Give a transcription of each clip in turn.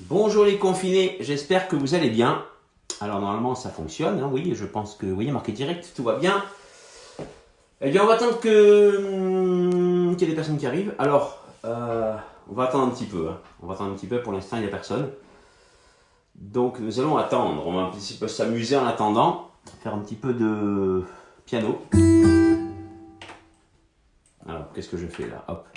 Bonjour les confinés, j'espère que vous allez bien. Alors normalement ça fonctionne, hein, oui, je pense que, oui, marqué direct, tout va bien. Eh bien on va attendre qu'il y ait des personnes qui arrivent. Alors, on va attendre un petit peu, hein. On va attendre un petit peu, pour l'instant il n'y a personne. Donc nous allons attendre, on va un petit peu s'amuser en attendant, faire un petit peu de piano. Alors qu'est-ce que je fais là? Hop.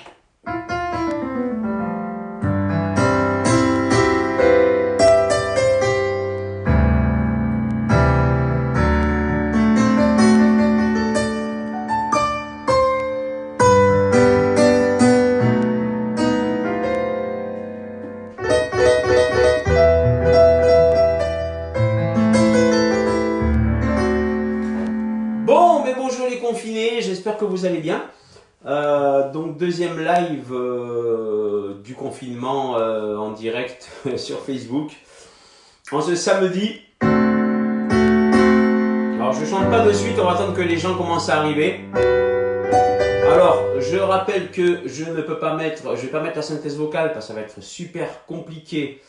Bon, mais bonjour les confinés, j'espère que vous allez bien. Donc deuxième live du confinement en direct sur Facebook en ce samedi. Alors je chante pas de suite, on va attendre que les gens commencent à arriver. Alors je rappelle que je ne peux pas mettre, je vais pas mettre la synthèse vocale parce que ça va être super compliqué.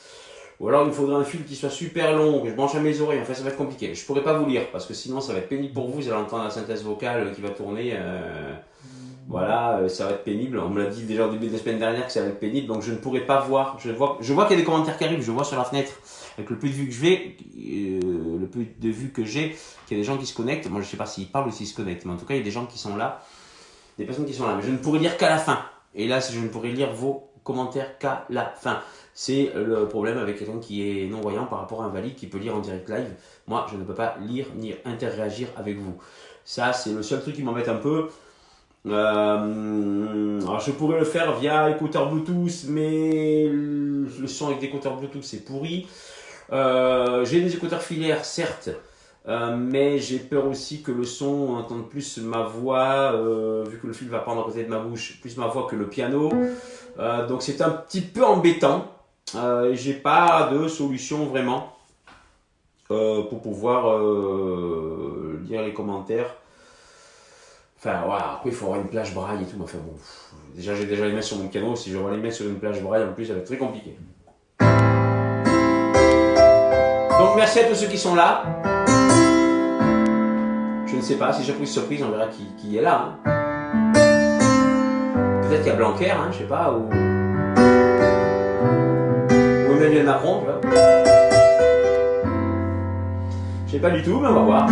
Ou alors il me faudrait un fil qui soit super long, que je branche à mes oreilles, enfin ça va être compliqué. Je pourrais pas vous lire parce que sinon ça va être pénible pour vous, vous allez entendre la synthèse vocale qui va tourner. Voilà, ça va être pénible. On me l'a dit déjà au début de la semaine dernière que ça va être pénible, donc je ne pourrai pas voir. Je vois qu'il y a des commentaires qui arrivent, je vois sur la fenêtre avec le peu de vues que je vais, le peu de vues que j'ai, qu'il y a des gens qui se connectent. Moi je sais pas s'ils parlent ou s'ils se connectent, mais en tout cas il y a des gens qui sont là, des personnes qui sont là. Mais je ne pourrai lire qu'à la fin. Et là, je ne pourrai lire vos commentaires qu'à la fin. C'est le problème avec quelqu'un qui est non-voyant par rapport à un valide qui peut lire en direct live. Moi, je ne peux pas lire ni interagir avec vous. Ça, c'est le seul truc qui m'embête un peu. Alors, je pourrais le faire via écouteur Bluetooth, mais le son avec des écouteurs Bluetooth, c'est pourri. J'ai des écouteurs filaires, certes, mais j'ai peur aussi que le son, on entende plus ma voix, vu que le fil va prendre à côté de ma bouche, plus ma voix que le piano. Donc, c'est un petit peu embêtant. J'ai pas de solution vraiment pour pouvoir lire les commentaires. Enfin voilà, après il faut avoir une plage braille et tout. Enfin bon, déjà j'ai déjà les mettre sur mon piano. Si je dois les mettre sur une plage braille en plus, ça va être très compliqué. Donc merci à tous ceux qui sont là. Je ne sais pas si j'ai pris surprise, on verra qui est là. Hein. Peut-être qu'il y a Blanquer, hein, je sais pas, ou Emmanuel Macron, tu vois. Je sais pas du tout, mais on va voir.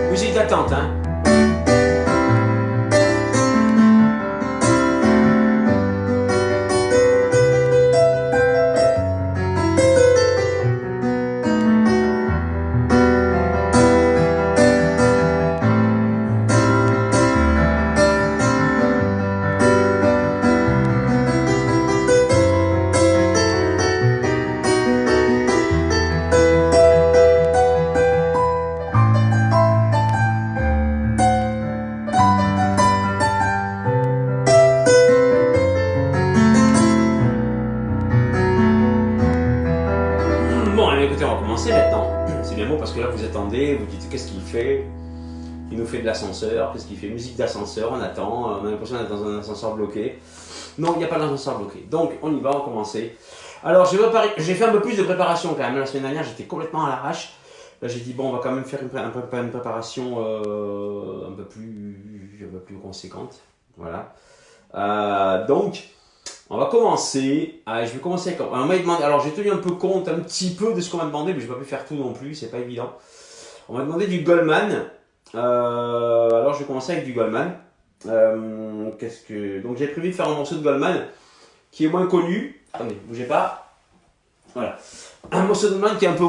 Musique d'attente, hein. Bon, allez, écoutez, on va commencer maintenant. C'est bien beau parce que là, vous attendez, vous dites qu'est-ce qu'il fait? Il nous fait de l'ascenseur, qu'est-ce qu'il fait? Musique d'ascenseur, on attend, on a l'impression d'être dans un ascenseur bloqué. Non, il n'y a pas d'ascenseur bloqué. Donc, on y va, on va commencer. Alors, j'ai fait un peu plus de préparation quand même. La semaine dernière, j'étais complètement à l'arrache. Là, j'ai dit, bon, on va quand même faire une préparation un peu plus conséquente. Voilà. Donc, on va commencer. Je vais commencer avec. On m'a demandé. Alors, j'ai tenu un peu compte un petit peu de ce qu'on m'a demandé, mais je n'ai pas pu faire tout non plus. C'est pas évident. On m'a demandé du Goldman. Alors, je vais commencer avec du Goldman. Donc, j'ai prévu de faire un morceau de Goldman qui est moins connu. Attendez, bougez pas. Voilà. Un morceau de Goldman qui est un peu.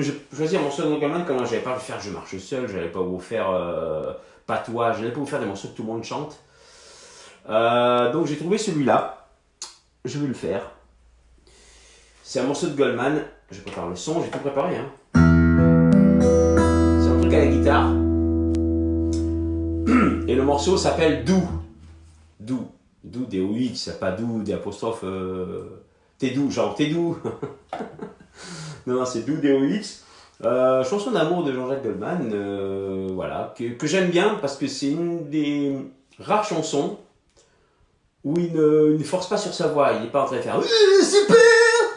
J'ai choisi un morceau de Goldman quand j'avais pas le faire. Je marche seul. Je n'allais pas vous faire patois. Je n'allais pas vous faire des morceaux que tout le monde chante. Donc, j'ai trouvé celui-là. Je vais le faire. C'est un morceau de Goldman. Je prépare le son, j'ai tout préparé. Hein. C'est un truc à la guitare. Et le morceau s'appelle Doux. Doux. Doux, D-O-U-X, pas doux, des apostrophes, t'es doux, genre t'es doux. Non, non, c'est doux, D-O-U-X. Chanson d'amour de Jean-Jacques Goldman, voilà, que j'aime bien parce que c'est une des rares chansons où il ne force pas sur sa voix, il n'est pas en train de faire super,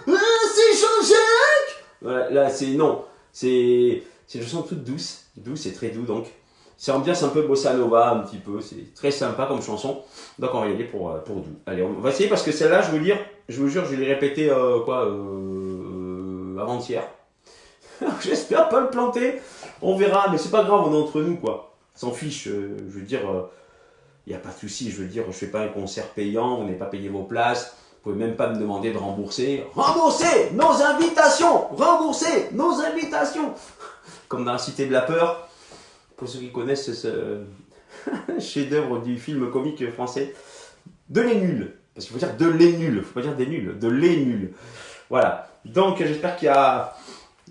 c'est Jean-Jacques. Voilà, là, c'est non, c'est une chanson toute douce, douce et très doux donc. C'est ambiance un peu bossa nova, un petit peu, c'est très sympa comme chanson. Donc on va y aller pour doux. Allez, on va essayer parce que celle-là, je vous jure, je l'ai répétée avant-hier. J'espère pas le planter. On verra, mais c'est pas grave, on est entre nous quoi. S'en fiche, je veux dire, il n'y a pas de souci. Je veux dire, je fais pas un concert payant, vous n'avez pas payé vos places. Vous pouvez même pas me demander de rembourser. Rembourser nos invitations. Rembourser nos invitations. Comme dans la Cité de la Peur. Pour ceux qui connaissent ce chef-d'œuvre du film comique français, de les nuls. Parce qu'il faut dire de les nuls, il faut pas dire des nuls, de les nuls. Voilà. Donc j'espère qu'il y a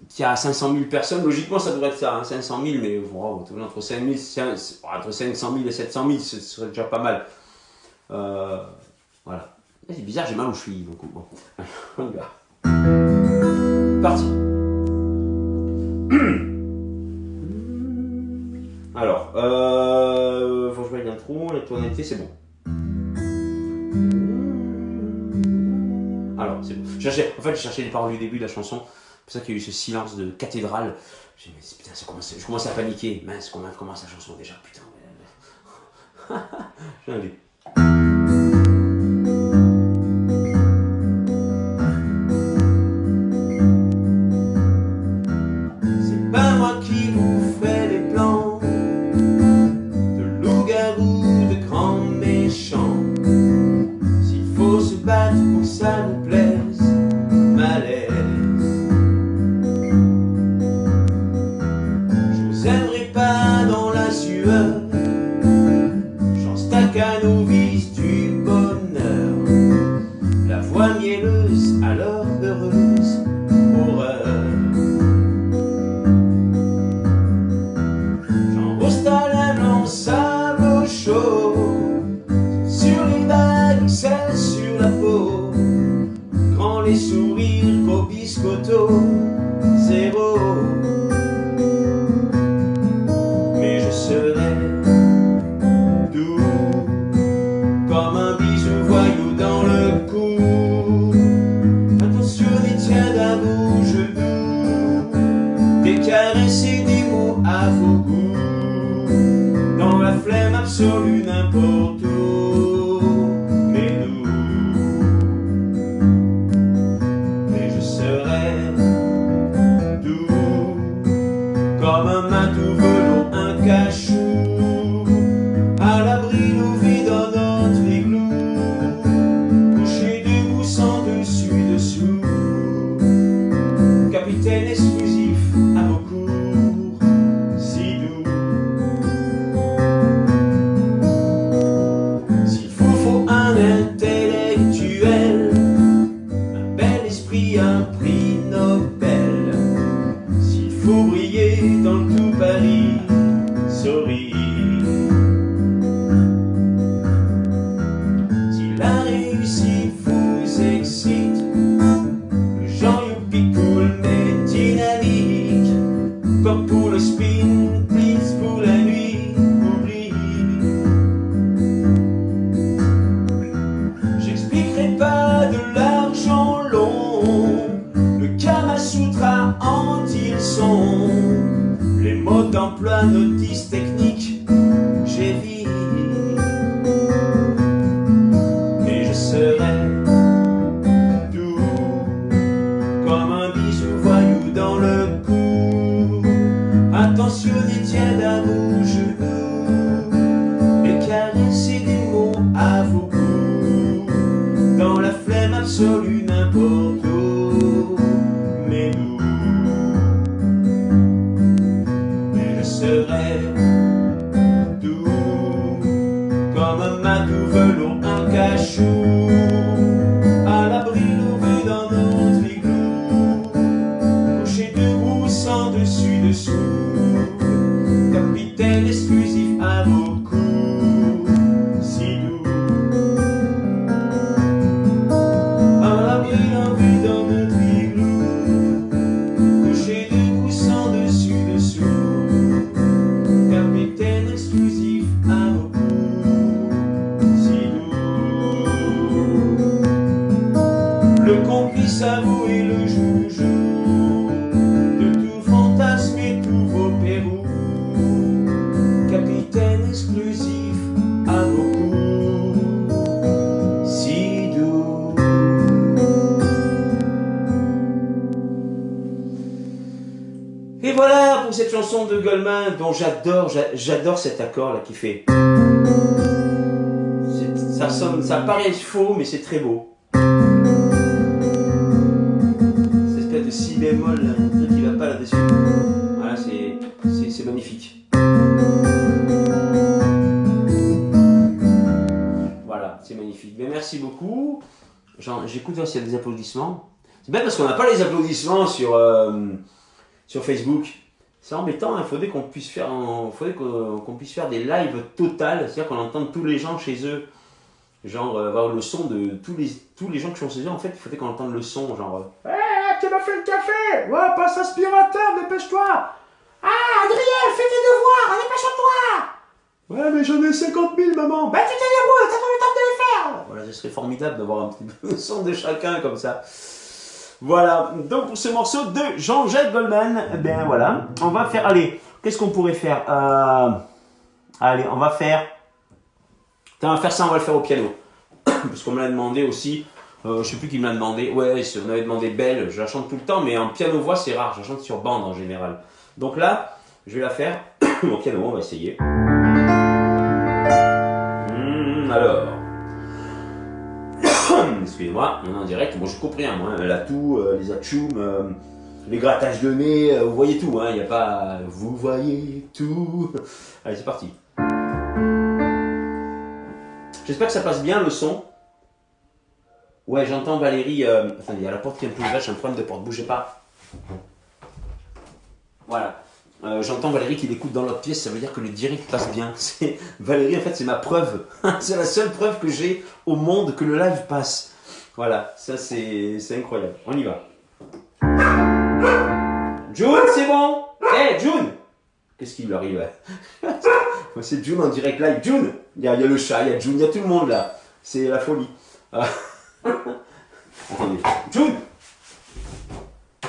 500 000 personnes. Logiquement, ça devrait être ça, hein, 500 000, mais wow, entre 500 000 et 700 000, ce serait déjà pas mal. Voilà. C'est bizarre, j'ai mal aux chevilles. Donc, bon. On y va. Parti. Alors, faut que je mette l'intro, la tonalité, c'est bon. Alors, c'est bon. Je cherchais les paroles du début de la chanson. C'est pour ça qu'il y a eu ce silence de cathédrale. J'ai dit, mais putain, je commence à paniquer. Mince, comment commence la chanson déjà? Putain. Allez. C'est pas moi qui vous fais les plans de loup-garou, de grand méchant. S'il faut se battre pour que ça nous plaise, malaise. J'aimerais pas dans la sueur, j'en staccanovise du bonheur. La voix mielleuse, alors heureuse, horreur. J'enroste à la blanc sable au chaud, sur les vagues, celle sur la peau. Grand les sourires, gros biscotto, zéro. Comme un bisou voyou dans le cou. Attentionné, tiens d'un bouge doux, des caresses et des mots à vos goûts. Dans la flemme absolue n'importe où, mais nous. Mais je serai doux, comme un matou velours, un cachou. À l'abri nous vit dans notre igloo, couché debout sans dessus dessous. Capitaine exclusif à vos cours, si doux. S'il vous faut un intellectuel, un bel esprit, un prix Nobel. S'il faut briller dans le tout Paris, sorry. La réussite vous excite, le genre youpi cool mais dynamique. Comme pour le spin, please pour la nuit, oublie. J'expliquerai pas de l'argent long, le Kama Sutra en dit le son. Les mots d'emploi, notices techniques, j'évite. Serait doux, comme un bisou voyou dans le cou. Attentionné, tiens d'un bouge doux, les caresses et des mots à vos goûts. Dans la flemme absolue n'importe où, mais nous. Mais je serai doux. exclusif à beaucoup si doux. Et voilà pour cette chanson de Goldman dont j'adore cet accord là qui fait. Ça sonne, ça paraît faux mais c'est très beau. Cette espèce de si bémol là, un truc qui va pas là-dessus. Voilà, c'est magnifique. Voilà, c'est magnifique. Mais merci beaucoup. J'écoute s'il y a des applaudissements. C'est bien parce qu'on n'a pas les applaudissements sur Facebook. C'est embêtant, il faudrait qu'on puisse faire des lives totales, c'est-à-dire qu'on entende tous les gens chez eux, genre avoir le son de tous les gens qui sont chez eux. En fait, il faudrait qu'on entende le son, genre tu m'as fait le café, ouais, passe aspirateur, dépêche-toi. Ah, Adrien, fais tes devoirs, dépêche-toi. Ouais, mais j'en ai 50 000, maman. Bah, tu te débrouilles, t'as pas le temps de les faire. Voilà, ce serait formidable d'avoir un petit peu le son de chacun comme ça. Voilà, donc pour ce morceau de Jean-Jacques Goldman, eh bien voilà, on va faire, allez, qu'est-ce qu'on pourrait faire allez, on va faire ça, on va le faire au piano, parce qu'on me l'a demandé aussi, je sais plus qui me l'a demandé, ouais, on avait demandé Belle, je la chante tout le temps, mais en piano-voix c'est rare, je la chante sur bande en général. Donc là, je vais la faire au piano, on va essayer. Alors... Excusez-moi, on est en direct, moi je comprends rien, moi, l'atout, les atchoums, les grattages de nez, vous voyez tout, il n'y a pas... Vous voyez tout. Allez, c'est parti. J'espère que ça passe bien le son. Ouais, j'entends Valérie... Attendez, il y a la porte qui est un peu ouverte, j'ai un problème de porte, bougez pas. Voilà. J'entends Valérie qui l'écoute dans l'autre pièce, ça veut dire que le direct passe bien. Valérie, en fait, c'est ma preuve. C'est la seule preuve que j'ai au monde que le live passe. Voilà, ça c'est incroyable. On y va. June, c'est bon. Hey, June. Qu'est-ce qui lui arrive? C'est June en direct live. June. Il y a le chat, il y a June, il y a tout le monde là. C'est la folie. Attendez. June.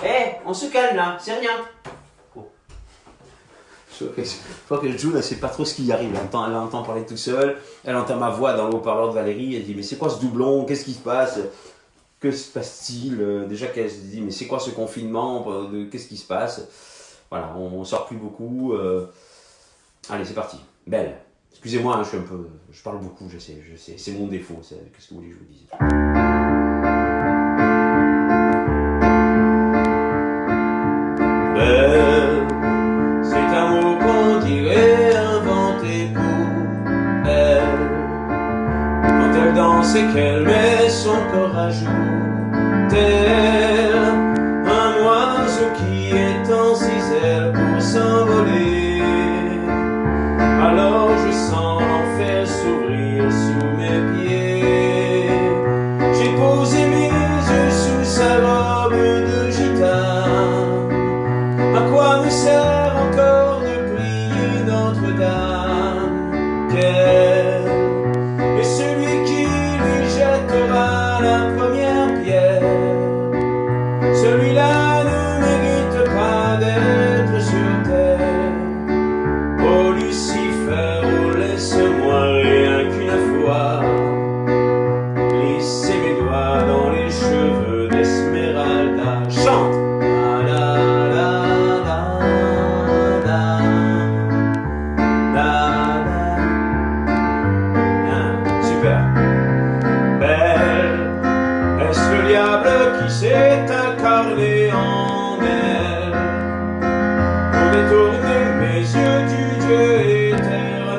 Hey, on se calme là, c'est rien. Je crois que June, elle sait pas trop ce qui y arrive. Elle entend parler tout seul. Elle entend ma voix dans le haut-parleur de Valérie. Elle dit, mais c'est quoi ce doublon? Qu'est-ce qui se passe? Que se passe-t-il? Déjà qu'elle se dit, mais c'est quoi ce confinement? Qu'est-ce qui se passe? Voilà, on sort plus beaucoup. Allez, c'est parti. Belle. Excusez-moi, je parle beaucoup, je sais. C'est mon défaut. Qu'est-ce que vous voulez que je vous dise? Belle. C'est un mot qu'on dirait inventé pour elle. Quand elle danse et qu'elle met son corps à jour, tel un oiseau qui étend ses ailes pour s'envoler. Alors je sens l'enfer s'ouvrir sous mes pieds. J'ai posé mes yeux sous sa robe de gitane. À quoi me sert encore de prier Notre-Dame? Quel est celui qui lui jettera la première pierre? Celui-là ne mérite pas d'être sur terre. Oh Lucifer, oh laisse-moi rien qu'une fois glisser mes doigts dans les cheveux d'Esmeralda. Chante! S'est incarné en elle pour détourner mes yeux du Dieu éternel.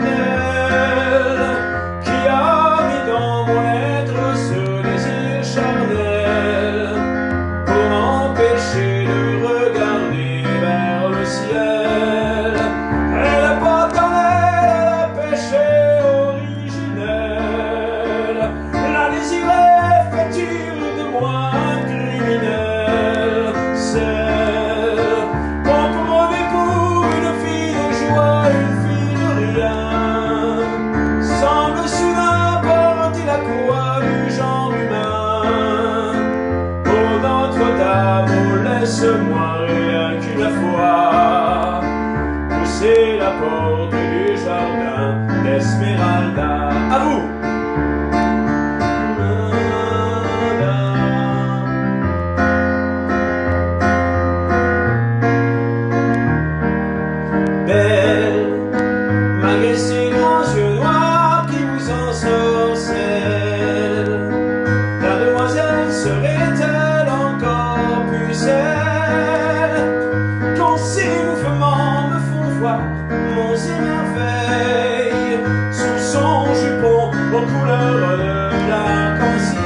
aux couleurs de l'arc-en-ciel.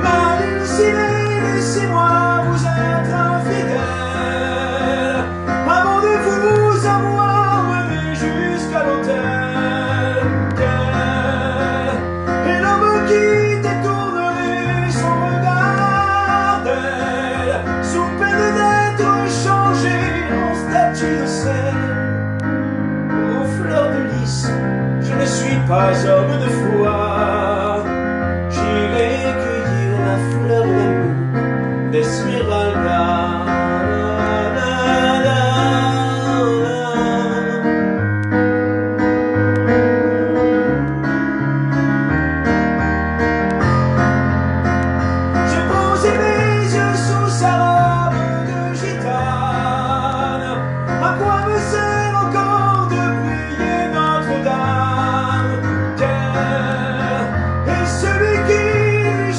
M'hallucinez, laissez-moi vous être infidèle, avant de vous avoir mené jusqu'à l'autel. Et l'homme qui détournerait son regard d'elle, sous peine d'être changé en statue de sel. Aux fleurs de lys, je ne suis pas homme de foi. J'irai cueillir la fleur d'amour d'Esmeralda. J'ai posé mes yeux sous sa robe de gitane. À quoi me sert encore de prier Notre-Dame? Et celui qui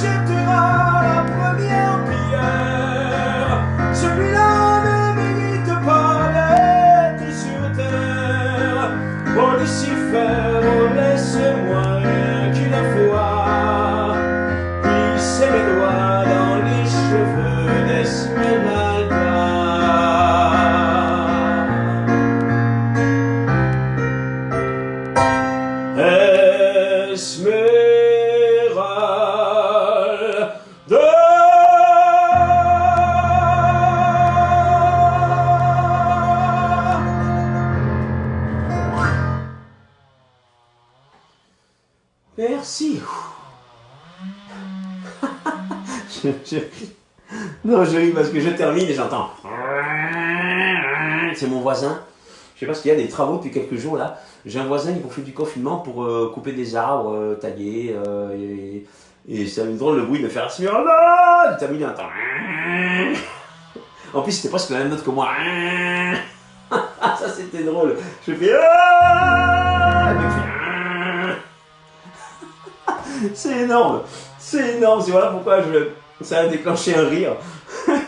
jettera la première pierre, celui-là ne mérite pas d'être sur terre. Oh Lucifer, oh laisse-moi rien qu'une fois glisser mes doigts dans les cheveux d'Esmeralda. Esmeralda. Merci. Non, je ris parce que je termine et j'entends. C'est mon voisin. Je sais pas ce qu'il y a, des travaux depuis quelques jours là. J'ai un voisin qui profite du confinement pour couper des arbres, tailler. Et c'est drôle le bruit de faire Esmeralda. Il termine un temps. En plus, c'était presque la même note que moi. Ça, c'était drôle. Je fais. Le mec fait. C'est énorme. C'est énorme. C'est voilà pourquoi ça a déclenché un rire.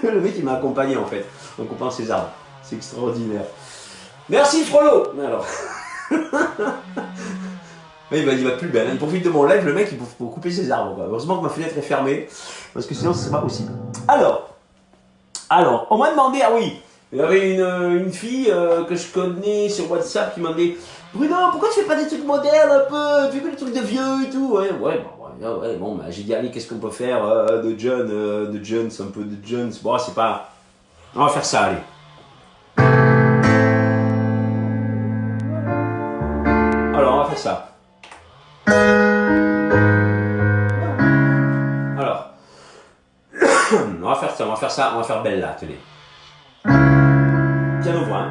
Le mec, il m'a accompagné en fait, en coupant ses arbres. C'est extraordinaire. Merci Frollo. Alors. Il va plus belle. Il profite de mon live, le mec, pour couper ses arbres. Quoi. Heureusement que ma fenêtre est fermée, parce que sinon, ce serait pas possible. Alors, on m'a demandé, ah oui, il y avait une fille que je connais sur WhatsApp qui m'a demandé, Bruno, pourquoi tu fais pas des trucs modernes un peu? Tu fais que des trucs de vieux et tout? Ouais, bon, bah, j'ai dit, allez, qu'est-ce qu'on peut faire de Jones, un peu de Jones. Bon, c'est pas. On va faire ça, allez. Alors, on va faire ça. Alors, on va faire ça, on va faire Bella, tenez. Piano voix.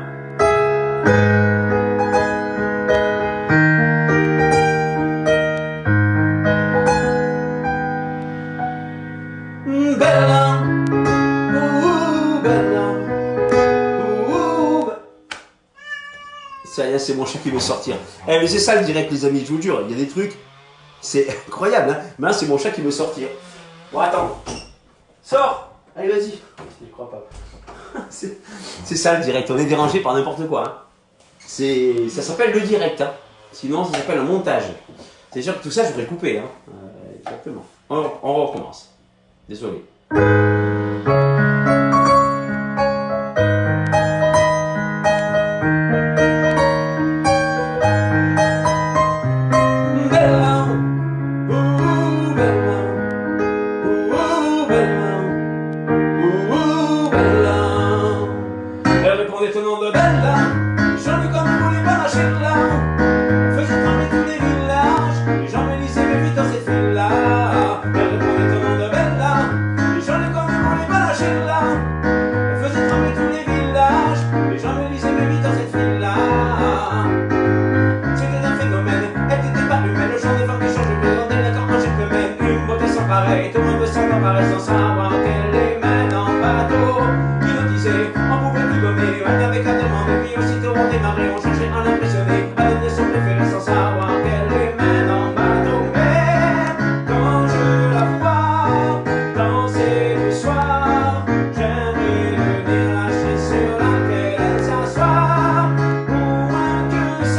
Bella, Bella, ça y est, c'est mon chat qui veut sortir. Mais c'est ça le direct, les amis, je vous jure, il y a des trucs, c'est incroyable, hein. Mais là, c'est mon chat qui veut sortir. Bon, attends, sors. Allez, vas-y. Je crois pas. C'est ça le direct, on est dérangé par n'importe quoi. Hein. Ça s'appelle le direct, hein. Sinon ça s'appelle un montage. C'est sûr que tout ça je voudrais couper. Hein. Exactement. On recommence. Désolé. Tout le monde veut s'en paraît sans savoir qu'elle les mène en bateau. Qui le disait, on pouvait plus gommer, elle n'avait qu'à demander. Puis aussitôt on démarrait, on cherchait à l'impressionner, à donner son préféré sans savoir qu'elle les mène en bateau. Mais quand je la vois danser le soir, j'aimerais venir la chaise sur laquelle elle s'assoit, pour moins que ça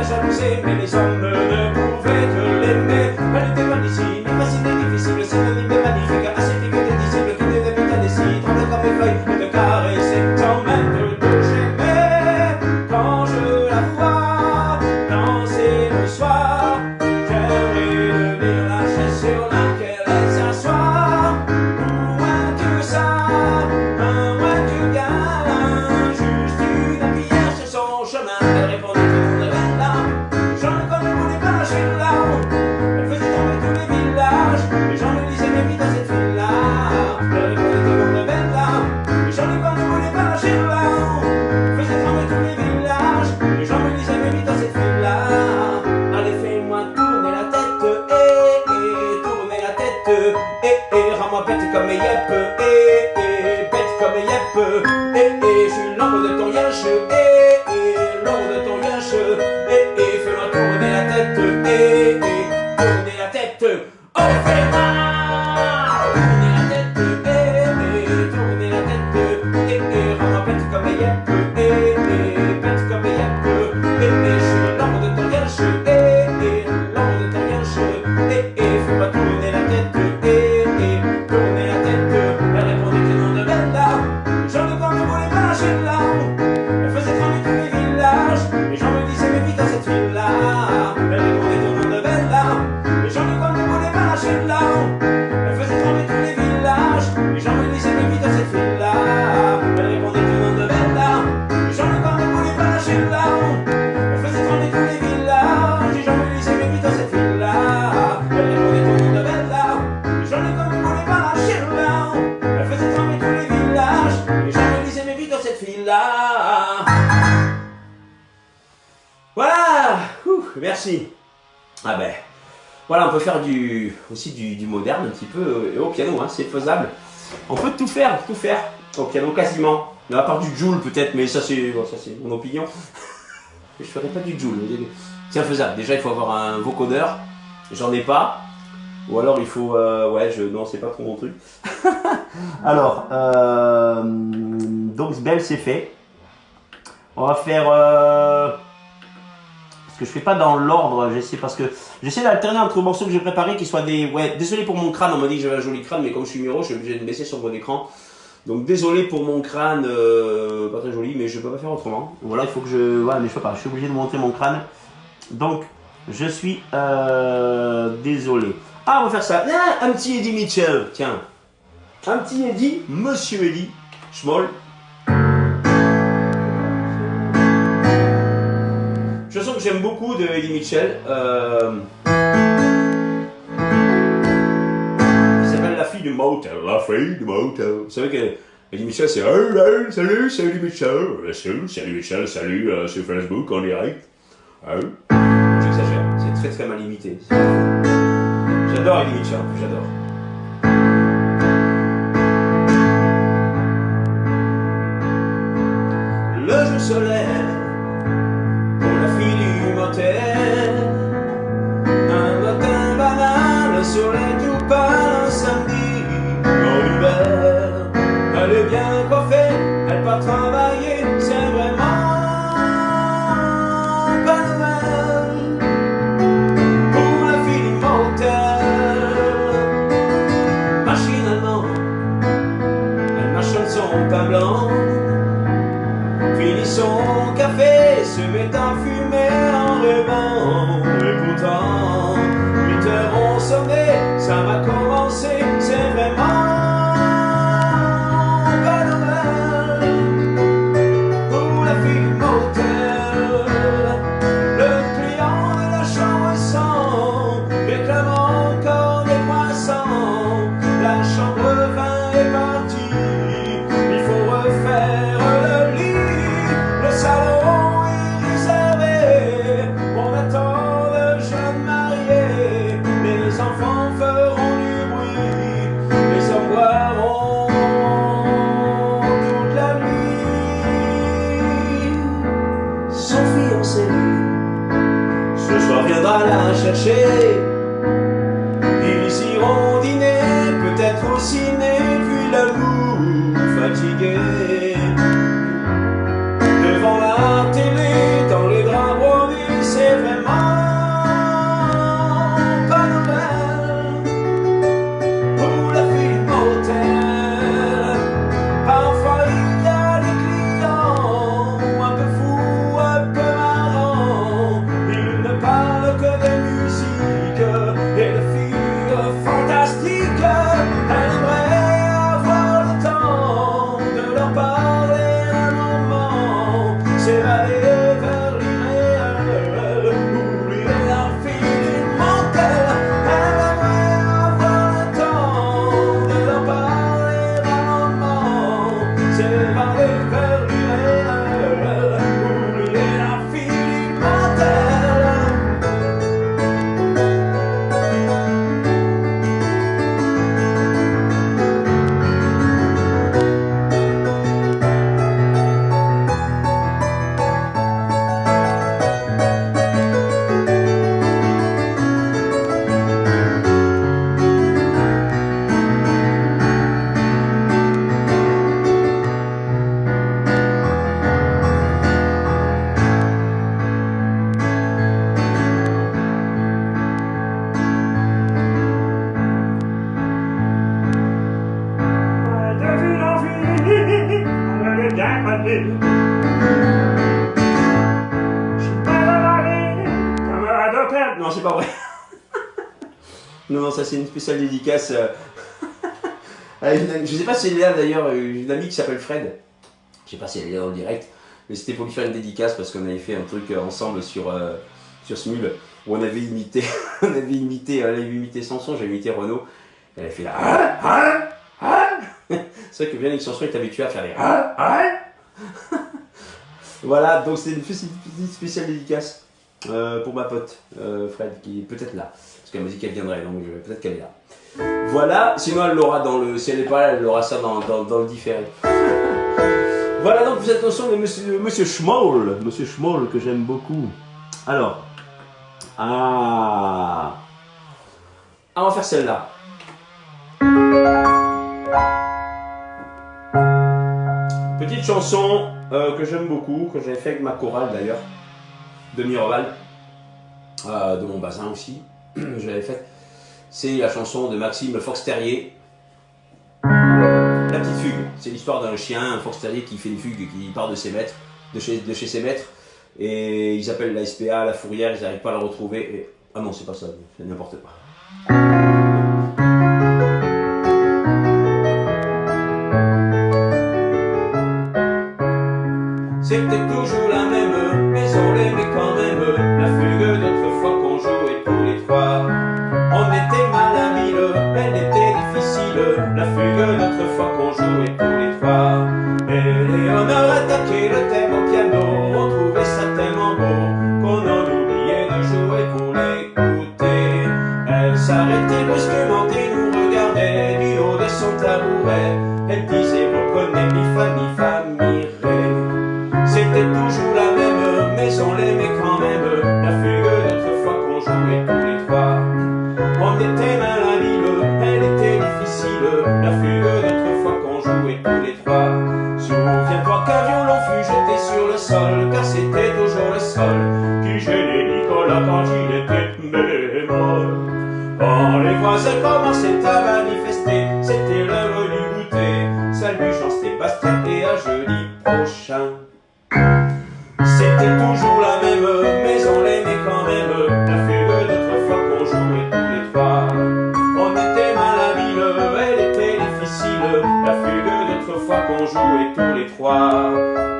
jalouser, mais les hommes ne pouvaient que l'aimer. Elle était bonne ici, ni facile ni difficile, synonyme de magnifique, ascétique de disciple, qui devait vite à des cils, tremble comme les feuilles, et de caresser, sans même de toucher. Mais quand je la vois danser le soir, j'aimerais devenir la chaise sur laquelle elle s'assoit. Moins que ça, moins que gain, juste une pierre sur son chemin. Elle répondait tout le monde avait là. J'en ai comme ne voulais pas lâcher là. Elle faisait tomber tous les villages. Les gens me disaient mais vite dans cette ville-là. Elle répondait tout le monde avait là. Les gens comme ne voulaient pas lâcher là. Elle faisait tomber tous les villages. Les gens me disaient mais vite dans cette ville-là. Allez fais-moi tourner la tête, tourner la tête, rends-moi bête comme yep, bête comme yep, je suis l'ombre de ton yach, l'ombre de ton yach, fais-moi tourner la tête, tourner la tête, oh fais-moi tourner la tête, tourner la tête, rends-moi bête comme yep, bête comme yep, je suis l'ombre de ton yach, l'ombre de ton yach, fais-moi tourner la tête, tourner la tête. Elle répondait que non de Bella. Les gens de camp ne voulaient pas lâcher de là. Elle faisait trembler tous les villages. Les gens me disaient mais vite dans cette ville-là. Elle répondait que non de Bella. Les gens de camp ne voulaient pas lâcher de là. Elle faisait trembler tous les villages. Les gens me disaient mais vite dans cette ville-là. Elle répondait que non de Bella. Les gens de camp ne voulaient pas lâcher de là. Elle faisait trembler tous les villages. Les gens me disaient mais vite dans cette ville-là. Elle répondait que non de Bella. Les gens de camp ne voulaient pas lâcher de là. Elle faisait trembler tous les villages. Les gens me disaient mais vite dans cette ville-là. Voilà. Merci. Ah ben, voilà, on peut faire aussi du moderne un petit peu au piano, hein, c'est faisable. On peut tout faire au piano quasiment. Mais à part du Joule peut-être, mais ça c'est mon opinion. Je ferai pas du Joule. C'est infaisable. Déjà il faut avoir un vocodeur. J'en ai pas. Ou alors il faut... non, c'est pas trop mon truc. Alors, donc Belle c'est fait. On va faire... parce que je fais pas dans l'ordre, j'essaie d'alterner entre morceaux que j'ai préparés qui soient des... Ouais, désolé pour mon crâne, on m'a dit que j'avais un joli crâne, mais comme je suis miro, je suis obligé de me baisser sur mon écran. Donc désolé pour mon crâne, pas très joli, mais je peux pas faire autrement. Voilà, il faut que je... Ouais, mais je peux pas, je suis obligé de montrer mon crâne. Donc, je suis désolé. Ah, on va faire ça. Ah, un petit Eddie Mitchell, tiens. Un petit Eddie, Monsieur Eddie Schmoll. Chanson que j'aime beaucoup de Eddie Mitchell. Qui s'appelle La fille du motel. La fille du motel. Vous savez que Eddie Mitchell c'est hey, salut, c'est Eddie Mitchell. Salut Mitchell, salut sur Facebook en direct. J'exagère, c'est très très mal imité. J'adore Eddie Mitchell, j'adore. Le jour se lève pour la fille du motel. Un matin banal, le soleil tout pâle, un samedi en hiver. Elle est bien coiffée, elle part travailler, c'est vraiment pas Noël. Pour la fille du motel, machinalement, elle mâchonne son pain blanc, finit son café, se met à fumer en rêvant. Et pourtant, 8 heures ont sonné, ça va commencer, c'est vraiment pas Noël. Pour la fille du motel, le client de la chambre 100 réclame encore des croissants. La chambre 20 est partie, il faut refaire le lit. Le salon est réservé, on attend le jeune marié. Les enfants feront du bruit, les hommes boiront toute la nuit. Son fiancé, ce soir viendra la chercher. Ils iront dîner, peut-être au ciné, puis l'amour fatigué. Devant la télé, dans les draps brodés, c'est Fred. Non, c'est pas vrai. Non, non, ça c'est une spéciale dédicace. Je sais pas si elle est là d'ailleurs, une amie qui s'appelle Fred. Je sais pas si elle est là en direct, mais c'était pour lui faire une dédicace parce qu'on avait fait un truc ensemble sur Smule où on avait imité, elle avait imité Samson, j'avais imité Renaud. Elle avait fait là. C'est vrai que bien avec Samson, il était habitué à faire les. Voilà, donc c'est une petite spéciale dédicace pour ma pote Fred qui est peut-être là. Parce qu'elle m'a dit qu'elle viendrait, donc peut-être qu'elle est là. Voilà, sinon elle l'aura dans le. Si elle n'est pas là, elle aura ça dans le différé. Voilà donc cette chanson de Monsieur Schmoll. Monsieur Schmoll que j'aime beaucoup. Alors. On va faire celle-là. Petite chanson que j'aime beaucoup, que j'avais fait avec ma chorale d'ailleurs, de Mireval, de mon bazin aussi, je l'avais faite. C'est la chanson de Maxime Fox Terrier, La petite fugue. C'est l'histoire d'un chien, un fox terrier qui fait une fugue, qui part de ses maîtres, de chez ses maîtres, et ils appellent la SPA, la fourrière, ils n'arrivent pas à la retrouver. Et... Ah non, c'est pas ça, c'est n'importe quoi. C'était toujours la même, mais on l'aimait quand même. La fugue d'autrefois qu'on jouait tous les trois. On était mal à mille, elle était difficile. La fugue d'autrefois qu'on jouait tous les trois. Et on a attaqué le thème au piano. On trouvait ça tellement beau qu'on en oubliait de jouer pour l'écouter. Elle s'arrêtait brusquement et nous regardait du haut de son tabouret. Elle disait reprenez mi fa mi ré. C'était toujours la même, mais on l'aimait quand même. La fugue d'autrefois qu'on jouait tous les trois. On était mal à mille, elle était difficile. La fugue d'autrefois qu'on jouait tous les trois. Souviens-toi qu'un violon fut jeté sur le sol, car c'était toujours le sol qui gênait Nicolas quand il était bémol. Quand les voisins commençaient à manifester, c'était l'heure du goûter. Salut Jean-Sébastien et à jeudi prochain. C'était toujours la même, mais on l'aimait quand même. La fugue d'autrefois qu'on jouait tous les trois. On était mal à mille, elle était difficile. La fugue d'autrefois qu'on jouait tous les trois.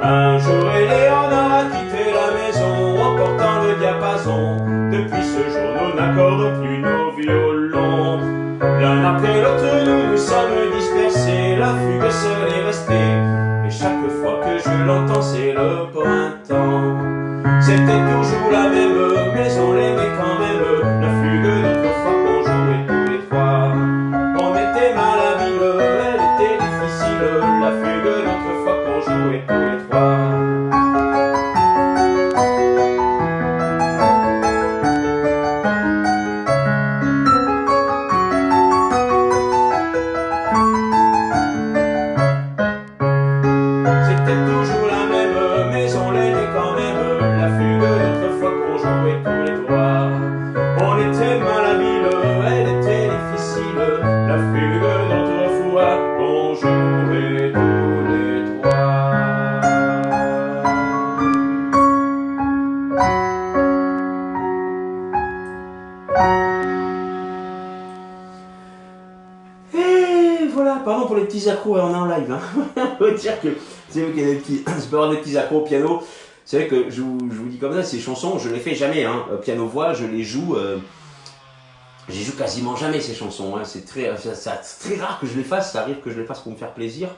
Un jour Éléonore a quitté la maison en portant le diapason. Depuis ce jour nous n'accordons plus nos violons. L'un après l'autre nous nous sommes dispersés. La fugue seule est restée. Et chaque fois que je l'entends c'est le printemps. C'était toujours la même, mais on l'aimait quand même. La fugue d'autrefois qu'on jouait tous les trois. On était mal à mille, elle était difficile. La fugue d'autrefois qu'on jouait tous les trois. C'était toujours la même, mais on l'aimait quand même. La fugue d'autrefois qu'on jouait tous les trois. On était mal à mille, elle était difficile. La fugue d'autrefois qu'on jouait tous les trois. Et voilà, pardon pour les petits accros, on est en live. On peut dire que c'est vrai qu'il y a des petits, je peux avoir des petits accros au piano. C'est vrai que je vous dis comme ça, ces chansons, je les fais jamais. Piano-voix, je les joue. Je joue quasiment jamais ces chansons. C'est très rare que je les fasse. Ça arrive que je les fasse pour me faire plaisir,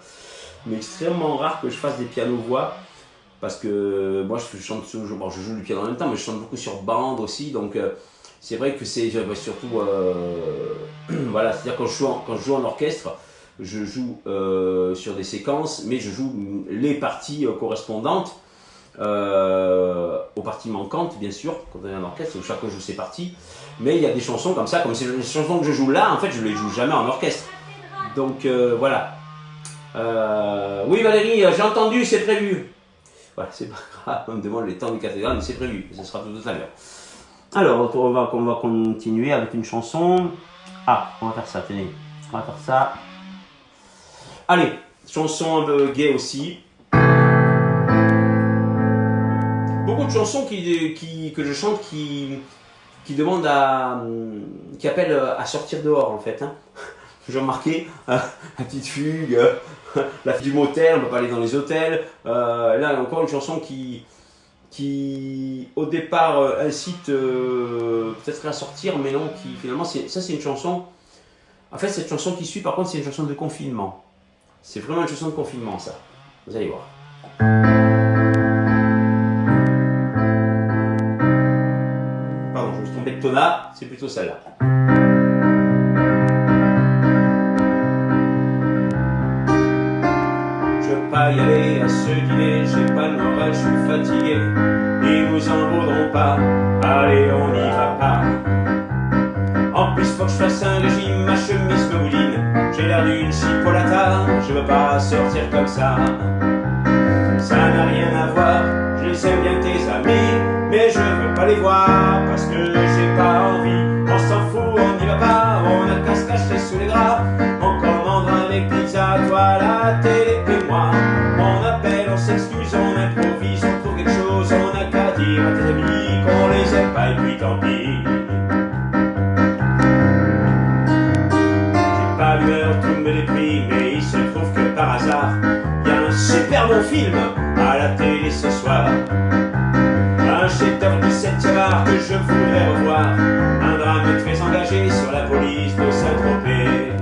mais extrêmement rare que je fasse des piano-voix. Parce que moi, je chante toujours, je joue du piano en même temps, mais je chante beaucoup sur bande aussi. Donc, c'est vrai que c'est surtout, voilà, c'est-à-dire quand je joue en orchestre, je joue sur des séquences, mais je joue les parties correspondantes aux parties manquantes, bien sûr, quand on est en orchestre, chacun joue ses parties. Mais il y a des chansons comme ça, comme ces chansons que je joue là, en fait, je les joue jamais en orchestre. Donc voilà. Oui Valérie, j'ai entendu, c'est prévu. Voilà, c'est pas grave, on me demande les temps du cathédrale, mais c'est prévu, ce sera tout à l'heure. Alors, on va continuer avec une chanson. Ah, on va faire ça, tenez. On va faire ça. Allez, chanson un peu gay aussi. Beaucoup de chansons que je chante qui demande qui appelle à sortir dehors en fait. Hein. J'ai remarqué, la petite fugue, la fille du motel, on ne peut pas aller dans les hôtels. Là, encore une chanson qui au départ incite peut-être à sortir, mais non, qui finalement, ça c'est une chanson. En fait, cette chanson qui suit, par contre, c'est une chanson de confinement. C'est vraiment une chanson de confinement, ça. Vous allez voir. Pardon, je me suis trompé de tona, c'est plutôt celle-là. Je veux pas y aller à ce dîner, j'ai pas le moral, je suis fatigué. Ils nous en vaudront pas, allez on n'y va pas. En plus faut que je fasse un régime, ma chemise me mouline. J'ai l'air d'une chipolata, je veux pas sortir comme ça. Ça n'a rien à voir, je les aime bien tes amis, mais je veux pas les voir parce que j'ai pas envie. On s'en fout, on n'y va pas, on a qu'à se cacher sous les draps. On commandera les pizzas, toi la télé et moi. On appelle, on s'excuse, on improvise, on trouve quelque chose, on a qu'à dire à tes amis qu'on les aime pas et puis tant pis. J'ai pas l'humeur, tout me déprime, mais il se trouve que par hasard, y a un super bon film à la télé ce soir. Un chef-d'œuvre du 7e art que je voudrais revoir. Un drame très engagé sur la police de Saint-Tropez.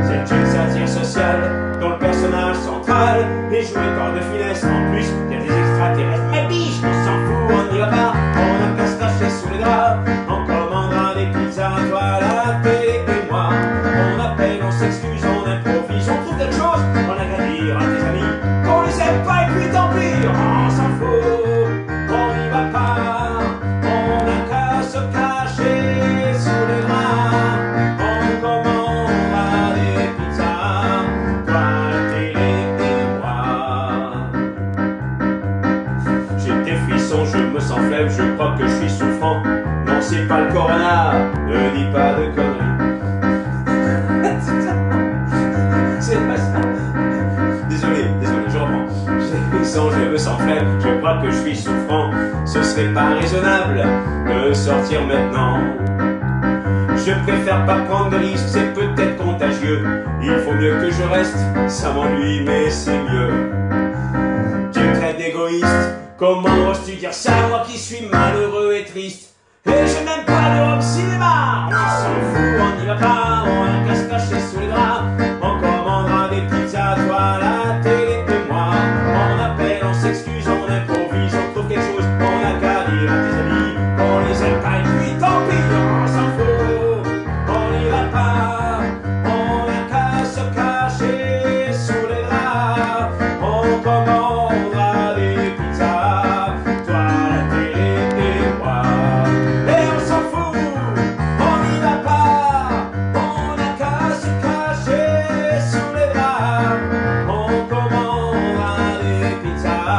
C'est une satire sociale dont le personnage central est joué par de finesse. En plus, il y a des extraterrestres. Mais biche, on s'en fout, on n'y va pas. On a qu'à se cacher sous les draps. On commandera des pizzas, toi la télé et moi. On appelle, on s'excuse, on improvise, on trouve quelque chose. On a qu'à dire à tes amis qu'on les aime pas et puis tant pis. On s'en fout, on n'y va pas. On a qu'à se cacher sous les draps. On commandera des pizzas, toi la télé et moi. J'ai des frissons, je me sens faible, je crois que je suis souffrant. Non, c'est pas le corona, ne dis pas de conneries. C'est pas ça. Désolé, je reprends. J'ai des frissons, je me sens faible, je crois que je suis souffrant. Ce serait pas raisonnable de sortir maintenant. Je préfère pas prendre de risques, c'est peut-être contagieux. Il faut mieux que je reste, ça m'ennuie mais c'est mieux. Tu me traites d'égoïste, comment oses-tu dire ça, moi qui suis malheureux et triste. Et je n'aime pas le home cinéma. On s'en fout, on n'y va pas, on a qu'à se cacher sous les draps. On commandera des pizzas, toi la télé et moi. On appelle, on s'excuse, on improvise, on trouve quelque chose. On a qu'à dire à tes amis qu'on les aime pas et puis tant pis. On s'en fout, on n'y va pas. On a qu'à se cacher sous les draps. On commandera des pizzas, toi la télé et moi. Et on s'en fout, on n'y va pas. On a qu'à se cacher sous les draps. On commandera des pizzas,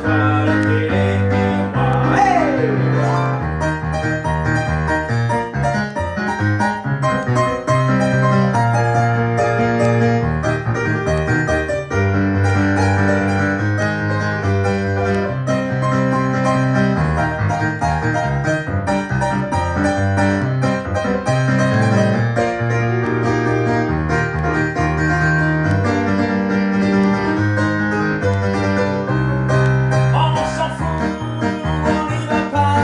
toi la télé et moi. Hey! On s'en fout, on n'y va pas.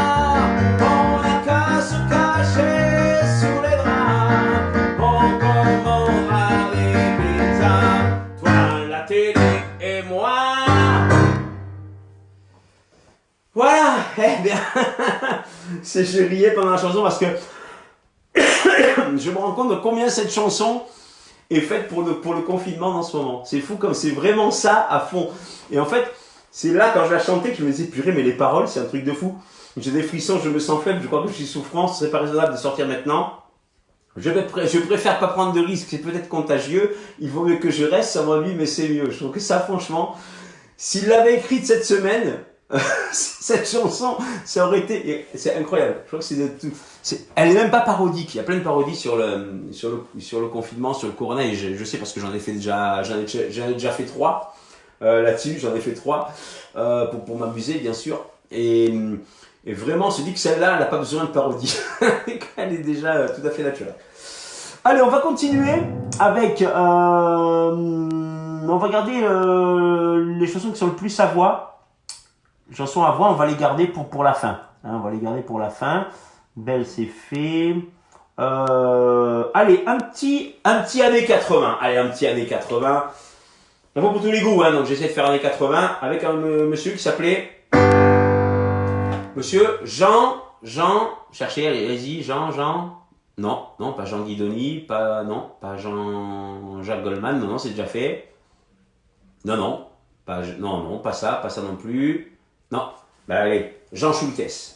On a qu'à se cacher sous les draps. On commandera des pizzas, toi la télé et moi. Voilà, eh bien, je riais pendant la chanson parce que je me rends compte de combien cette chanson est faite pour le confinement en ce moment. C'est fou comme c'est vraiment ça à fond. Et en fait, c'est là quand je la chantais que je me disais purée mais les paroles c'est un truc de fou. J'ai des frissons, je me sens faible, je crois que je suis souffrant, ce serait pas raisonnable de sortir maintenant. Je préfère pas prendre de risques, c'est peut-être contagieux, il vaut mieux que je reste, ça m'ennuie mais c'est mieux. Je trouve que ça franchement, s'il l'avait écrite cette semaine, cette chanson, ça aurait été, c'est incroyable. Je crois que c'est de tout. Elle est même pas parodique. Il y a plein de parodies sur le confinement, sur le corona. Et je sais parce que j'en ai déjà fait 3 là-dessus. J'en ai fait 3 pour m'amuser bien sûr. Et Et vraiment, on se dit que celle-là, elle n'a pas besoin de parodie. Elle est déjà tout à fait naturelle. Allez, on va continuer avec... on va garder les chansons qui sont le plus à voix. Les chansons à voix, on va les garder pour la fin. Hein, on va les garder pour la fin. Belle, c'est fait. Allez, un petit années 80. Allez, un petit années 80. On va pour tous les goûts, hein, donc j'essaie de faire années 80 avec un monsieur qui s'appelait... Monsieur Jean, cherchez, allez-y, Jean, non, pas Jean Guidoni, pas Jean-Jacques Goldman, non, c'est déjà fait. Non, pas ça non plus. Non, bah allez, Jean Schultes.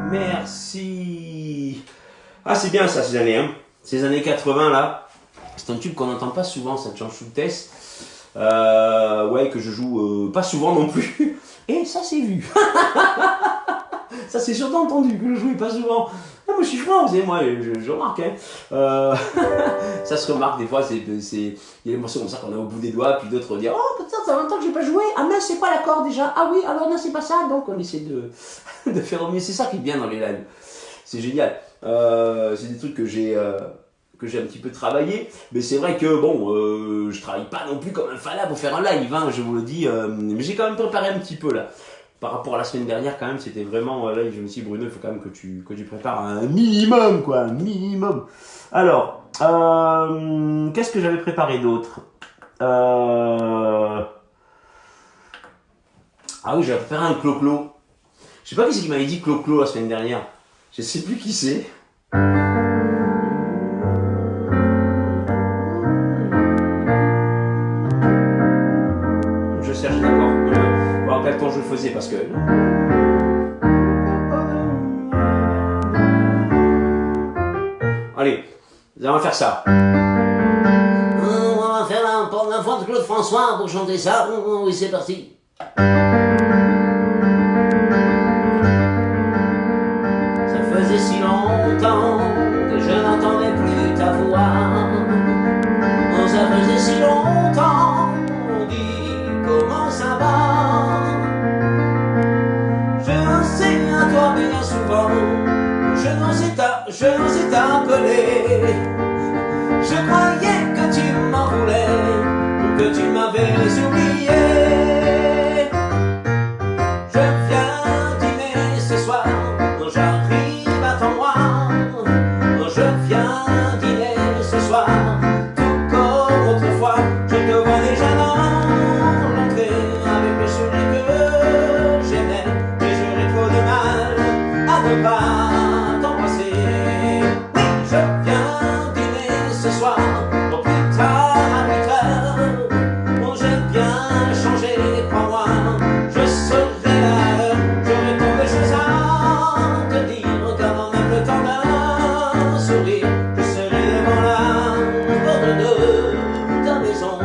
Merci. Ah, c'est bien ça, ces années, hein. Ces années 80 là. C'est un tube qu'on n'entend pas souvent, cette Jean Schultes. Ouais, que je joue pas souvent non plus. Et ça, c'est vu. Ça, c'est surtout entendu que je jouais pas souvent. Ah, moi, je suis franc, vous savez, moi, je remarque. Hein. Ça se remarque des fois. Il y a des morceaux comme ça qu'on a au bout des doigts, puis d'autres dire oh, putain, ça fait longtemps que j'ai pas joué. Ah, mais c'est quoi l'accord déjà? Ah oui, alors non, c'est pas ça. Donc, on essaie de faire au mieux. C'est ça qui est bien dans les lives. C'est génial. C'est des trucs que j'ai un petit peu travaillé, mais c'est vrai que bon, je travaille pas non plus comme un fada pour faire un live, hein, je vous le dis, mais j'ai quand même préparé un petit peu là. Par rapport à la semaine dernière, quand même, c'était vraiment là. Je me suis dit, Bruno, il faut quand même que tu prépares un minimum, quoi, un minimum. Alors, Qu'est-ce que j'avais préparé d'autre? Ah oui, j'avais préparé un clo-clo. Je sais pas qui c'est qui m'avait dit clo-clo la semaine dernière. Je sais plus qui c'est. Je cherche, d'accord. Voir quel temps je le faisais parce que. Allez, on va faire ça. On va faire la voix de Claude François pour chanter ça. Oui, c'est parti. Ça faisait si longtemps que je n'entendais plus ta voix. Oh, ça faisait si longtemps, on dit comment ça va. Je pensais à toi bien souvent, je n'osais t'appeler. Je croyais que tu m'en voulais, que tu m'avais oublié. Je viens dîner ce soir, j'arrive, attends-moi. Je viens dîner ce soir, tout comme autrefois. Je te vois déjà dans l'entrée, avec le sourire que j'aimais. Et j'aurais trop de mal à ne pas t'embrasser. Oui, je viens dîner ce soir, au plus tard à 8 heures. Bon, j'ai bien changé, crois-moi. Je serai là à l'heure, j'aurai tant de choses à te dire, qu'avant même le temps d'un sourire, je serai devant la porte de ta maison.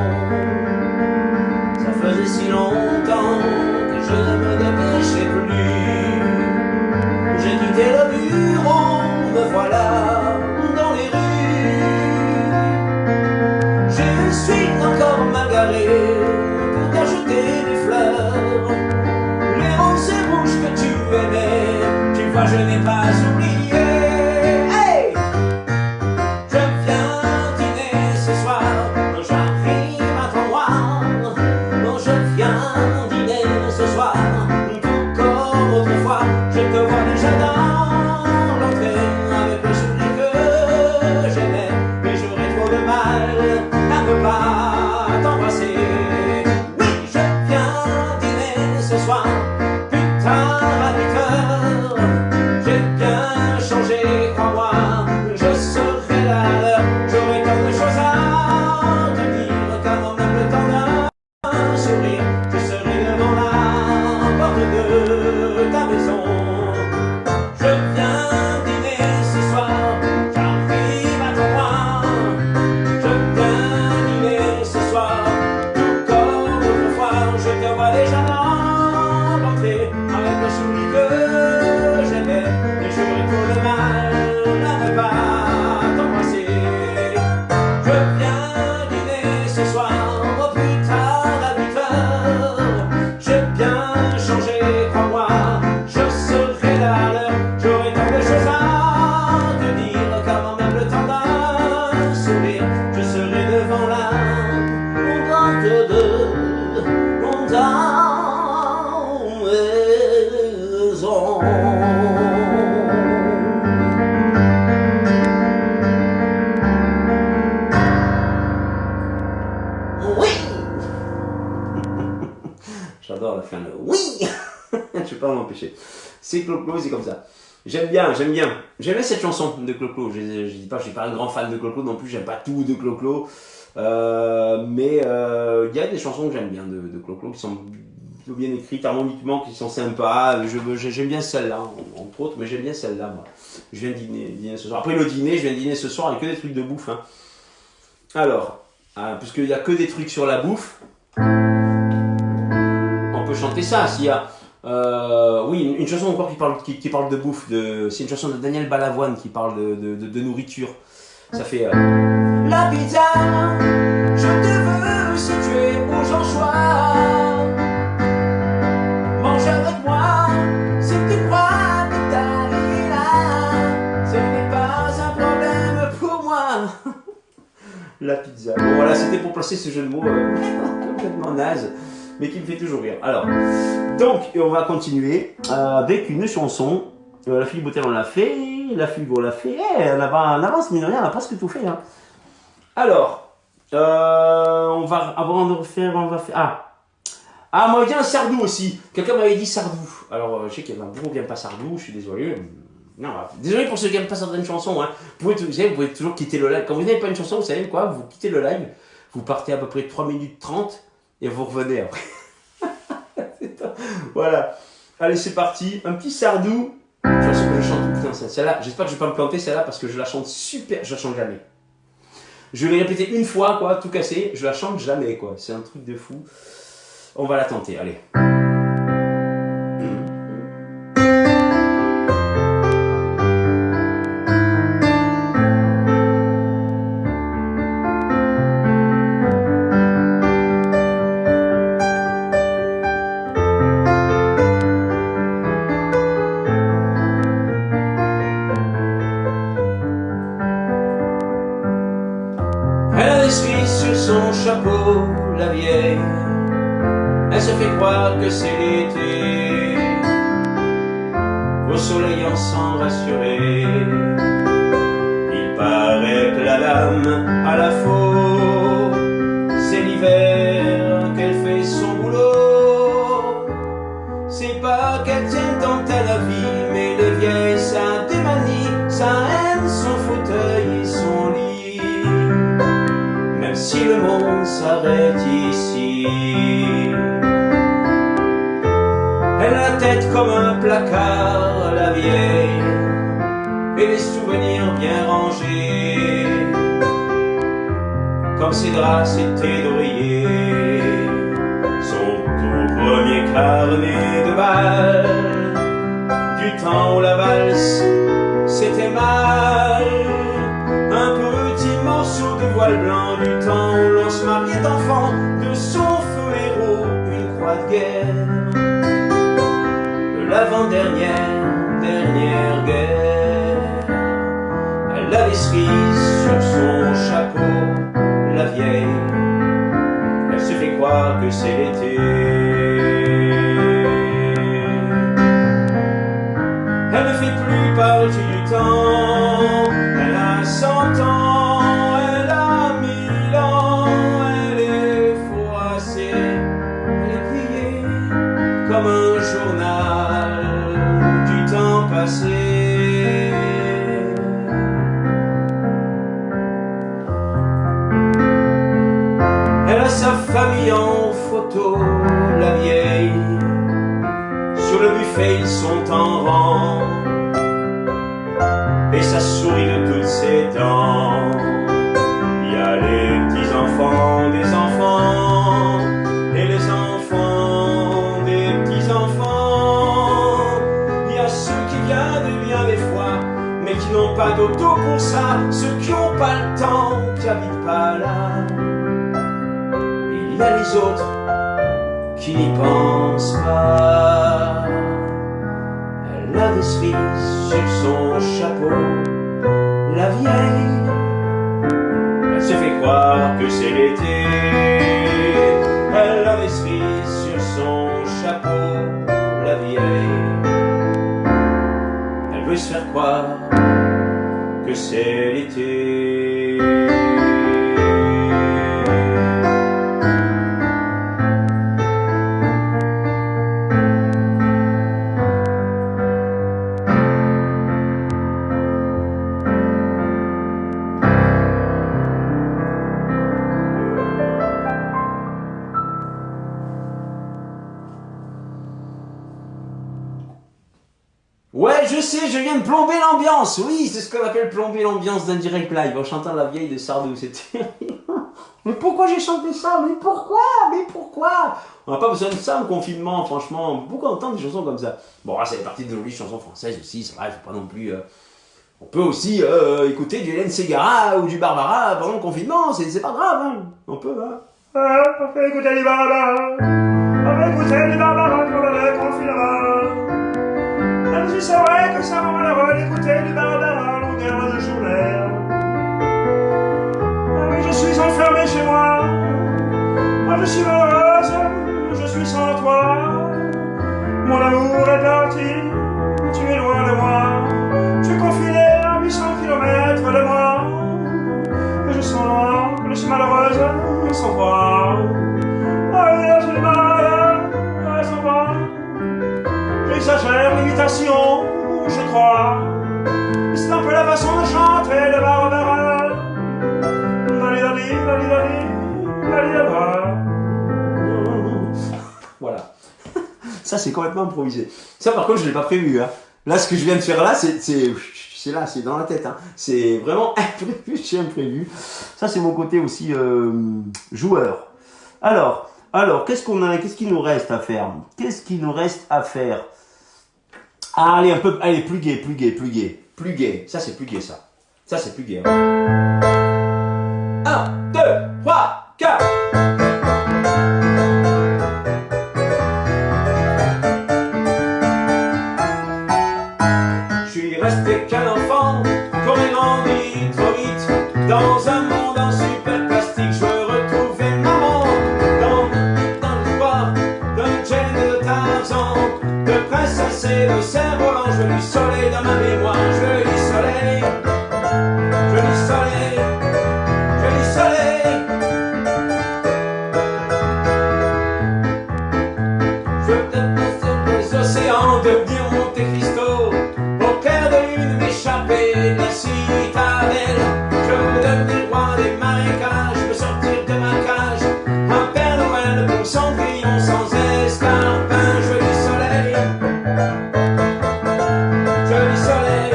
Ça faisait si longtemps que je ne me dépêchais plus. J'ai quitté le bureau, me voilà dans les rues. Je suis encore mal garé pour t'acheter des fleurs. Les roses rouges que tu aimais, tu vois, je n'ai pas oublié. Hey! Je viens dîner ce soir, j'arrive, attends-moi. Non, je viens dîner ce soir, tout comme autrefois. Je te vois déjà dans l'entrée, avec le sourire que j'aimais. Mais j'aurais trop de mal à ne pas t'embrasser. Oui, je viens dîner ce soir, plus tard à 8 heures. J'ai bien changé, crois-moi. Je serai là à l'heure, j'aurai tant de choses à te dire, qu'avant même le temps d'un sourire, je serai devant la porte de ta maison. Je viens dîner ce soir, j'arrive, attends-moi. Je viens dîner ce soir, tout comme autrefois. Je te vois déjà dans l'entrée, avec le sourire que j'aimais. Et j'aurais trop de mal à ne pas t'embrasser. Je viens dîner ce soir, au plus tard à 8 heures. J'ai bien changé, crois-moi. Je serai là à l'heure, j'aurai tant de choses à te dire, qu'avant même le temps d'un sourire, je serai devant la porte de ta maison. Oui! J'adore la fin, le oui! Je peux pas m'empêcher. C'est Clo-Clo, c'est comme ça. J'aime bien. J'aimais cette chanson de Clo-Clo. Je dis pas, je suis pas un grand fan de Clo-Clo non plus, j'aime pas tout de Clo-Clo. Mais il y a des chansons que j'aime bien de Clo-Clo qui sont plutôt bien écrites, harmoniquement, qui sont sympas. J'aime bien celle-là, entre autres, mais j'aime bien celle-là, moi. Je viens dîner ce soir. Après le dîner, je viens dîner ce soir avec que des trucs de bouffe. Hein. Alors, puisqu'il n'y a que des trucs sur la bouffe, on peut chanter ça. S'il y a oui, une chanson encore qui parle de bouffe, c'est une chanson de Daniel Balavoine qui parle de nourriture. Ça fait la pizza, je te veux si tu es au Jean-Choix. Mange avec moi, si tu crois que ta vie est là, ce n'est pas un problème pour moi. La pizza. Bon voilà, c'était pour placer ce jeu de mots complètement naze, mais qui me fait toujours rire. Alors, donc, on va continuer avec une chanson. La Philippe Boutel, on l'a fait. La Fugue, on l'a fait. On avance, mine de rien, on a presque tout fait. Hein. Alors, on va, avant de refaire, on va faire... Ah, moi, bien un Sardou aussi. Quelqu'un m'avait dit Sardou. Alors, je sais qu'il y en a beaucoup qui n'aiment pas Sardou, je suis désolé. Non, désolé pour ceux qui n'aiment pas certaines chansons. Hein. Vous pouvez toujours quitter le live. Quand vous n'aimez pas une chanson, vous savez quoi? Vous quittez le live, vous partez à peu près 3 minutes 30 et vous revenez après. Voilà. Allez, c'est parti. Un petit Sardou. Chanson que je chante tout le temps. Celle-là, j'espère que je ne vais pas me planter celle-là parce que je la chante super. Je la chante jamais. Je l'ai répété une fois, quoi, tout cassé. Je la chante jamais, quoi. C'est un truc de fou. On va la tenter, allez. Elle a des cerises sur son chapeau, la vieille. Elle se fait croire que c'est l'été, au soleil sans rassurer. Il paraît que la dame à la faux, c'est l'hiver qu'elle fait son boulot. C'est pas qu'elle tienne tant à la vie, mais les vieilles ça démanie, ça aime son fauteuil et son lit. Même si le monde s'arrête ici, elle a la tête comme un placard, la vieille, et les souvenirs bien rangés, comme ses draps étaient d'oreiller, son tout premier carnet de bal, du temps où la valse c'était mal, un petit morceau de voile blanc du temps où l'on se mariait d'enfant, de son feu héros, une croix de guerre. L'avant-dernière guerre. Elle a des cerises sur son chapeau, la vieille. Elle se fait croire que c'est l'été. Elle ne fait plus partie du temps. Elle a 100 ans, elle a 1000 ans. Elle est froissée, elle est pliée comme un journal du temps passé. Elle a sa famille en photo, la vieille. Sur le buffet ils sont en rang, et ça sourit de toutes ses dents. Il y a les petits-enfants des enfants, et les enfants des petits-enfants. Il y a ceux qui viennent bien des fois, mais qui n'ont pas d'auto pour ça, ceux qui n'ont pas le temps, qui habitent pas là. Et il y a les autres qui n'y pensent pas. Elle a des cerises sur son chapeau, la vieille. Elle se fait croire que c'est l'été. Elle a des cerises sur son chapeau, la vieille. Elle veut se faire croire que c'est l'été. Ouais, je sais, je viens de plomber l'ambiance. Oui, c'est ce qu'on appelle plomber l'ambiance d'un direct live en chantant la vieille de Sardou. C'était... Mais pourquoi j'ai chanté ça? Mais pourquoi? Mais pourquoi? On n'a pas besoin de ça en confinement, franchement. Pourquoi entendre des chansons comme ça? Bon, ça fait partie de jolies chansons françaises aussi, c'est vrai, il faut pas non plus... On peut aussi écouter du Hélène Ségara ou du Barbara pendant le confinement, c'est pas grave, hein. On peut, hein. On peut écouter du Barbara. On peut écouter du Barbara pour le confinement. Même si c'est vrai que ça rend malheureux d'écouter du Barbara à longueur de journée. Ah oui, je suis enfermé chez moi. Moi je suis malheureuse, je suis sans toi. Mon amour est parti, tu es loin de moi. Tu es confiné à 800 km de moi. Et je sens Ça, c'est complètement improvisé. Ça, par contre, je l'ai pas prévu. Hein. Là, ce que je viens de faire là, c'est là, c'est dans la tête. Hein. C'est vraiment imprévu, c'est imprévu. Ça, c'est mon côté aussi joueur. Alors, qu'est-ce qu'on a, qu'est-ce qu'il nous reste à faire? Qu'est-ce qu'il nous reste à faire? Ah, allez, allez, plus gai, plus gai, plus gai, plus gai. Ça, c'est plus gai, ça. Ça, c'est plus gai. Hein. 1, 2, 3, 4. Je suis resté qu'un enfant, qu'on est grandi trop vite, dans un monde en super plastique. Je veux retrouver maman, dans l'espoir de Jane et de Tarzan, de princesse et de cerf-volant. Je veux du soleil dans ma mémoire, je veux du soleil, je veux du soleil, je veux du soleil. Je veux peut-être passer les océans, devenir Monte Cristo, au clair de lune m'échapper de la citadelle. Je veux devenir roi des marécages, me sortir de ma cage, un Père Noël pour Cendrillon sans escarpin. Je veux du soleil, je veux du soleil,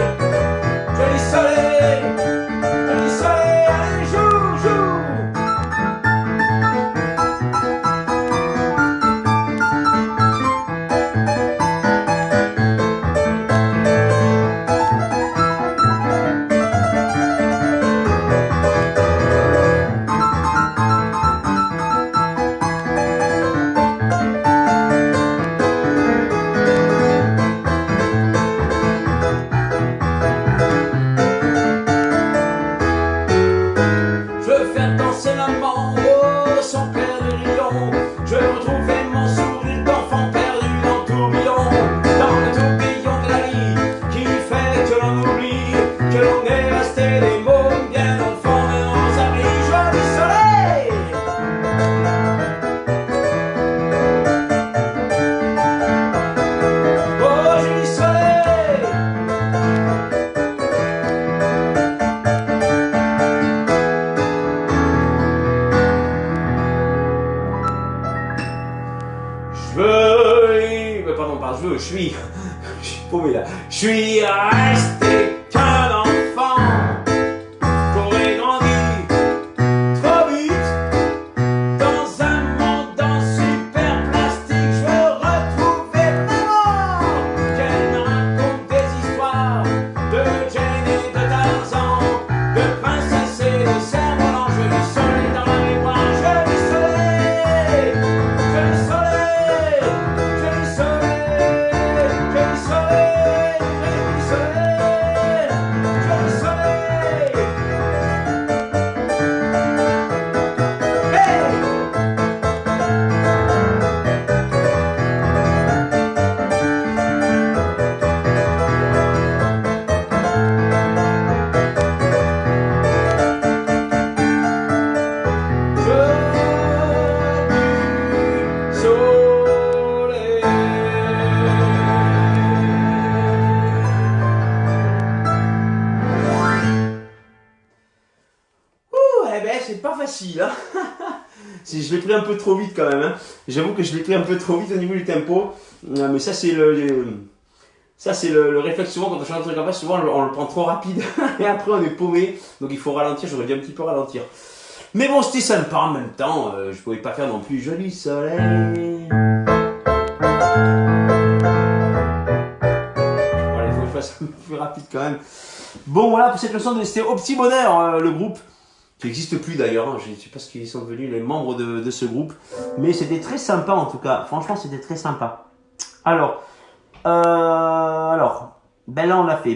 je veux du soleil, je veux du soleil. Allez, joue, joue. Je veux faire danser l'amant au son clair de lion. Je veux retrouver mon sourire d'enfant perdu dans le tourbillon de la vie qui fait que l'on oublie que l'on est resté des mômes bien au fond de nos abris. Je veux du soleil, oh j'ai du soleil. Je suis paumé là. Je suis resté qu'un enfant, j'aurais grandi trop vite, dans un monde en super plastique. Je veux retrouver maman, qu'elle me raconte des histoires de Jane et de Tarzan, de princesse et de cerf-volant. Je veux du soleil dans la mémoire, je veux du soleil, je veux du soleil, je veux du soleil. C'est pas facile, hein. Je l'ai pris un peu trop vite quand même. Hein. J'avoue que je l'ai pris un peu trop vite au niveau du tempo. Mais ça, c'est le réflexe. Souvent, quand on chante un truc comme ça, souvent on le prend trop rapide. Et après, on est paumé. Donc il faut ralentir. J'aurais dû un petit peu ralentir. Mais bon, c'était sympa en même temps. Je pouvais pas faire non plus joli soleil. Voilà, il faut que je fasse un peu plus rapide quand même. Bon, voilà pour cette leçon. C'était Au Petit Bonheur, le groupe. Qui n'existe plus d'ailleurs, hein. Je ne sais pas ce qu'ils sont devenus les membres de ce groupe, mais c'était très sympa en tout cas, franchement c'était très sympa. Alors, Belle on l'a fait,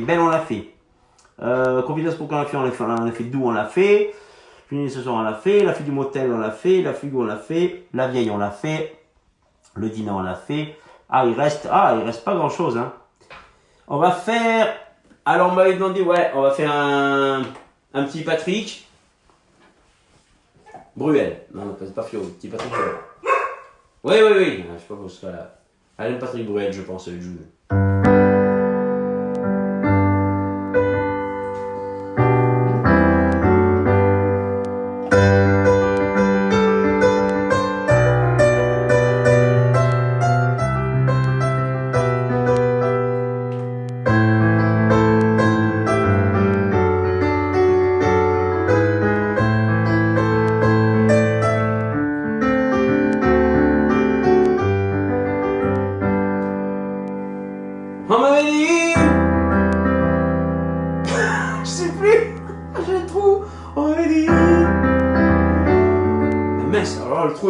Confidence pour qu'on l'a fait, on a fait Doux on l'a fait, Fini ce soir on l'a fait, La fille du motel on l'a fait, La fugue on l'a fait, La vieille on l'a fait, Le dîner on l'a fait, il reste pas grand chose, hein. On va faire, alors on m'avait demandé, ouais, on va faire un petit Patrick. Bruel. Non, c'est pas Fio, petit Patrick Bruel. Oui. Je sais pas pourquoi ce là. Elle aime Patrick Bruel, je pense, elle joue.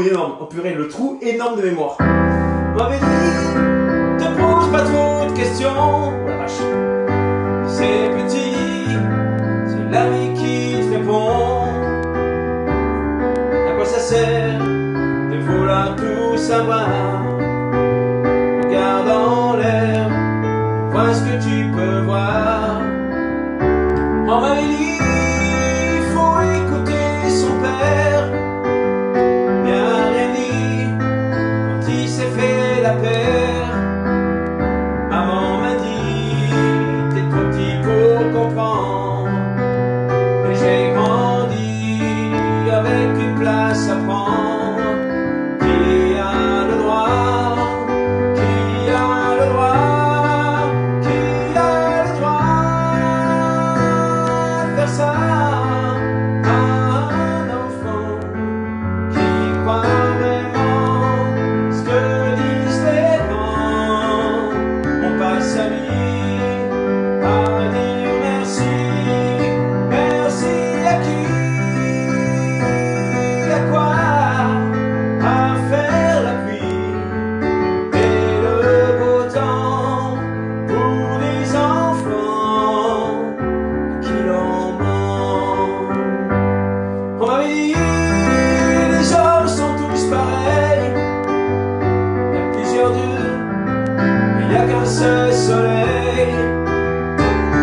trou énorme. Oh purée, le trou énorme de mémoire. On m'avait dit, te pose pas trop de questions. Oh la vache. C'est petit, c'est la vie qui te répond. À quoi ça sert de vouloir tout savoir? Regarde en l'air, vois ce que tu peux voir. On m'avait dit, il faut écouter son père. Il n'a rien dit quand il s'est fait la paire. Maman m'a dit, t'es trop petit pour comprendre. Et j'ai grandi avec une place à prendre. Qui a le droit? Qui a le droit? Qui a le droit de faire ça à un enfant qui croit vraiment ce que disent les grands? On passe sa vie à dire merci. Merci à qui? À quoi? À faire la pluie et le beau temps pour les enfants à qui l'on ment. On m'avait dit, les hommes sont tous pareils. Il y a plusieurs dieux, mais il n'y a qu'un seul soleil.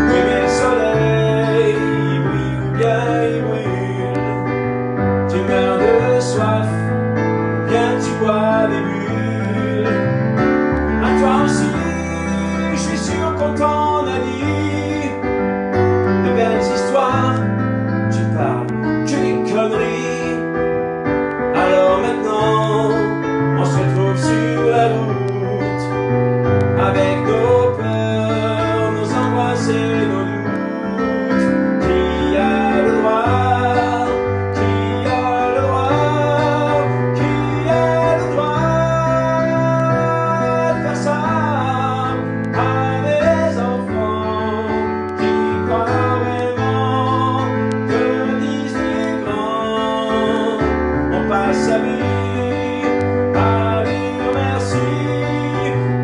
Oui, mais le soleil, il brille ou bien il brûle. Tu meurs de soif, ou bien tu bois des bulles. À toi aussi, je suis sûr qu'on t'en a dit de belles histoires. Tu parles que des conneries. Alors maintenant, on se retrouve sur la route avec nos peurs, nos angoisses et nos doutes. Qui a le droit? Qui a le droit? Qui a le droit de faire ça à des enfants qui croient vraiment que disent les grands? On passe sa vie à dire merci.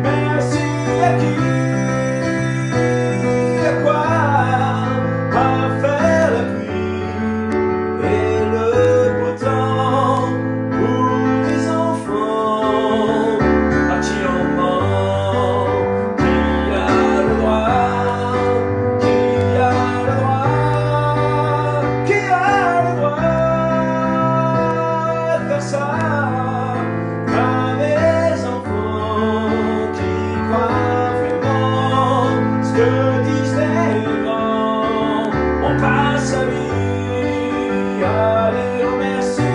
Merci à qui? À quoi? À faire la pluie et le beau temps pour les enfants à qui on ment. Qui a le droit? Qui a le droit? Qui a le droit de faire ça à des enfants qui croient vraiment ce que disent les grands? On passe sa vie à dire merci.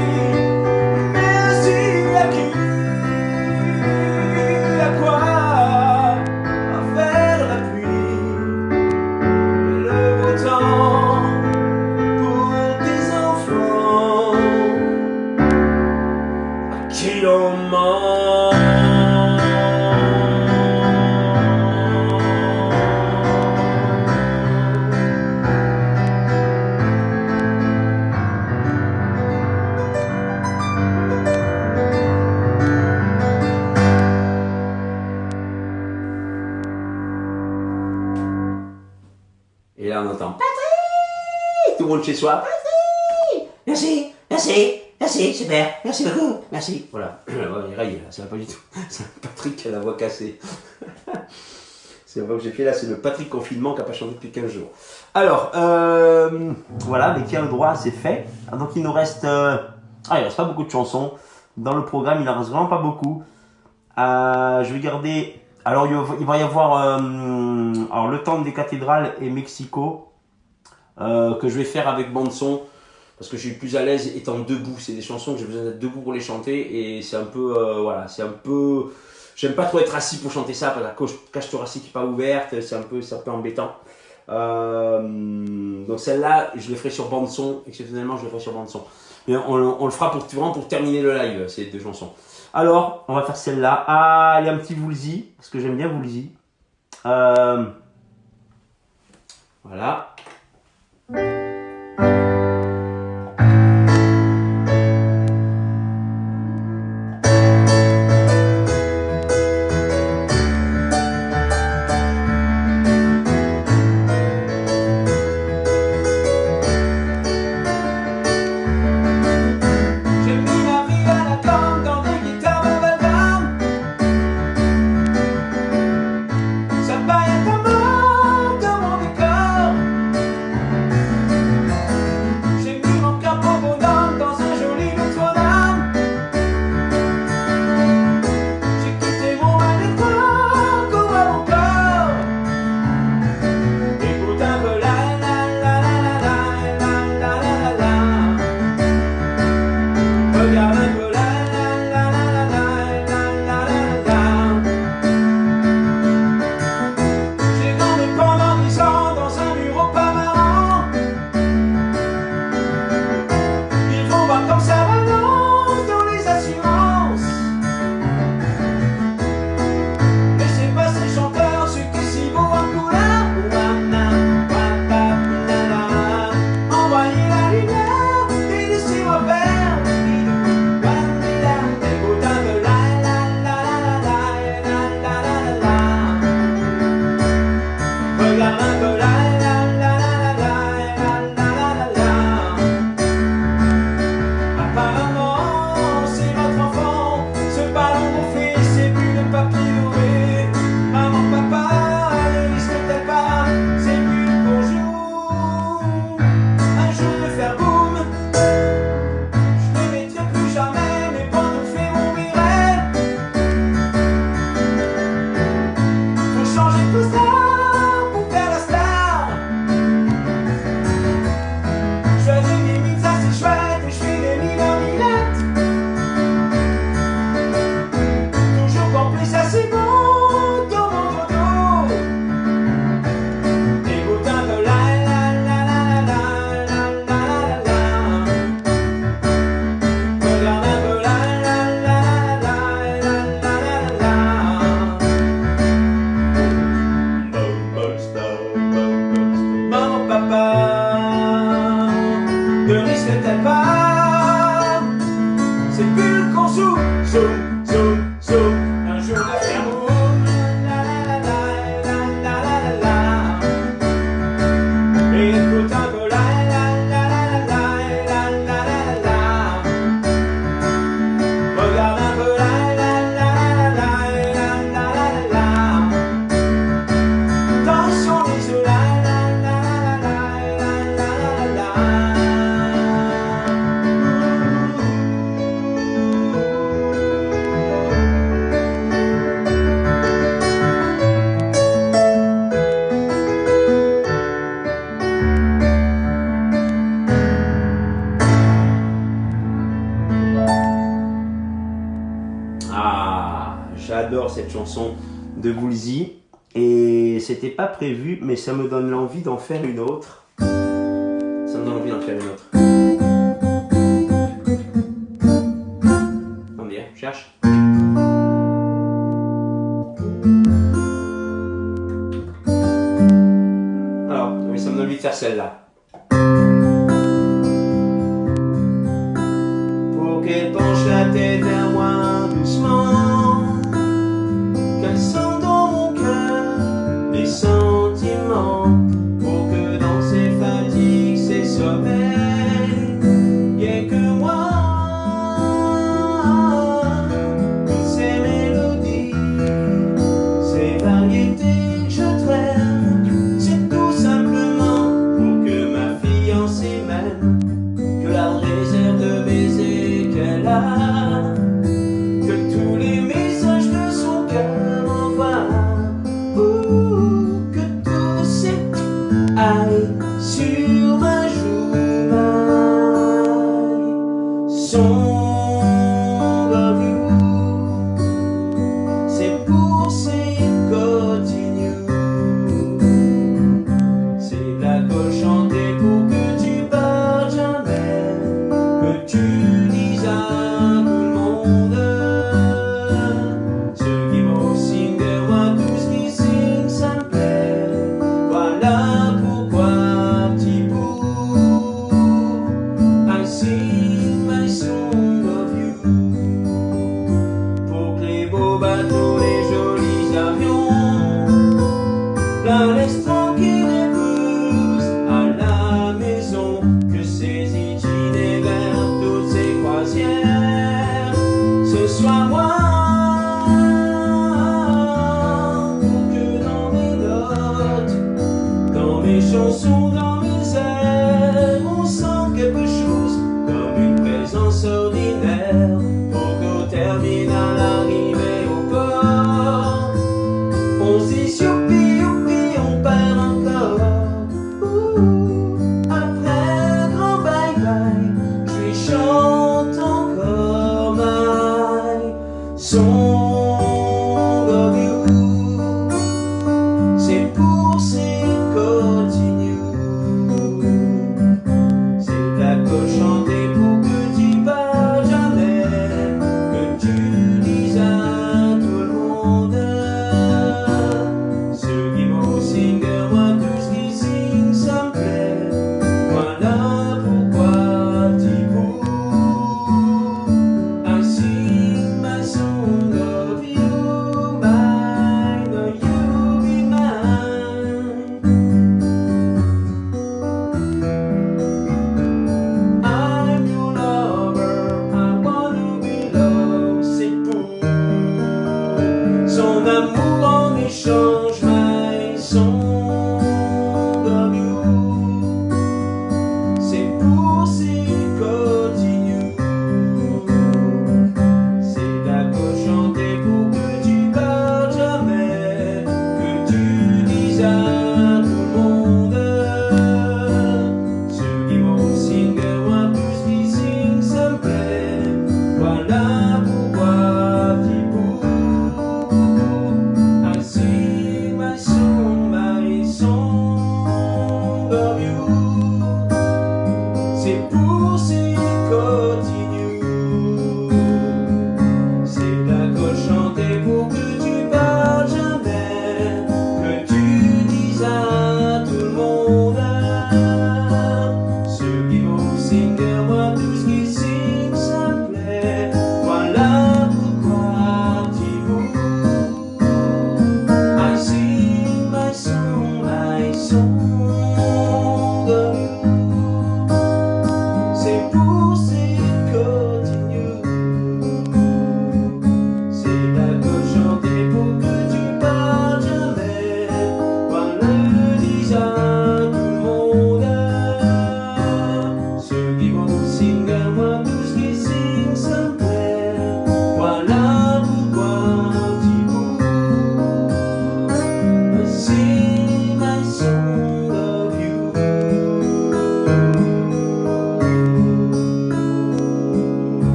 Merci à qui? À quoi? À faire la pluie et le beau temps pour des enfants à qui l'on ment. Et là on entend Patrick, tout le monde chez soi. Patrick, merci, merci, merci, super, merci beaucoup, merci. Voilà, il raille là, ça va pas du tout. C'est Patrick qui a la voix cassée. C'est la voix que j'ai fait là, c'est le Patrick confinement qui n'a pas chanté depuis 15 jours. Alors, voilà, mais qui a le droit, c'est fait. Donc il nous reste, il reste pas beaucoup de chansons. Dans le programme, il en reste vraiment pas beaucoup. Je vais garder. Alors il va y avoir alors, Le Temps des cathédrales et Mexico que je vais faire avec bande son parce que je suis plus à l'aise étant debout. C'est des chansons que j'ai besoin d'être debout pour les chanter et c'est un peu voilà, c'est un peu. J'aime pas trop être assis pour chanter ça parce que la cage thoracique n'est pas ouverte, c'est un peu embêtant. Donc celle-là, je le ferai sur bande son, exceptionnellement je le ferai sur bande son. Mais on le fera vraiment pour terminer le live, ces deux chansons. Alors, on va faire celle-là. Ah, il y a un petit Woolsey, parce que j'aime bien Woolsey. Voilà. veux qu'on zoom, zoom, zoom, zoom. Un jour de faire boum, la la la la la la la la. Et écoute un peu la la la la la la la la. Regarde un peu la la la la la la la. Attention les yeux la la la la la la la. Ah, j'adore cette chanson de Woolsey et c'était pas prévu, mais ça me donne l'envie d'en faire une autre. Ça me donne envie d'en faire une autre. Attendez, hein, je cherche. Alors, oui, ça me donne envie de faire celle-là. Pour qu'elle penche la tête vers moi doucement, qu'elle sente dans mon cœur les sentiments, pour que dans ses fatigues, ses sommeils, y'a que moi. Toutes ces mélodies, ces variétés que je traîne, c'est tout simplement pour que ma fiancée m'aime, que la réserve de baisers qu'elle a, que tous les messages de son cœur m'envoient, que tous ces aillent sur ma joue, song of you, c'est pour ces continue, c'est de la colle chantée pour que tu parles jamais, que tu dises à tout le monde, ceux qui vont singer, moi tout ce qui signe ça me plaît. Voilà pourquoi petit bout, I sing my song of you, pour que les beaux bateaux, les jolis avions, la laissent tranquille et douce à la maison, que ces itinéraires, toutes ces croisières, ce soit moi, pour que dans mes notes, dans mes chansons, dans mes airs, on sent quelque chose comme une présence ordinaire, pour qu'au terminal arrivé au port, on se dit youpi youpi, on perd encore. Après le grand bye bye, je lui chante encore my song of you, c'est pour ces continue, c'est de la colle chantée pour que tu parles jamais, que tu dises à tout le monde, ceux qui vont singer, moi tout ce qui signe ça me plaît. Voilà pourquoi petit bout, I sing my song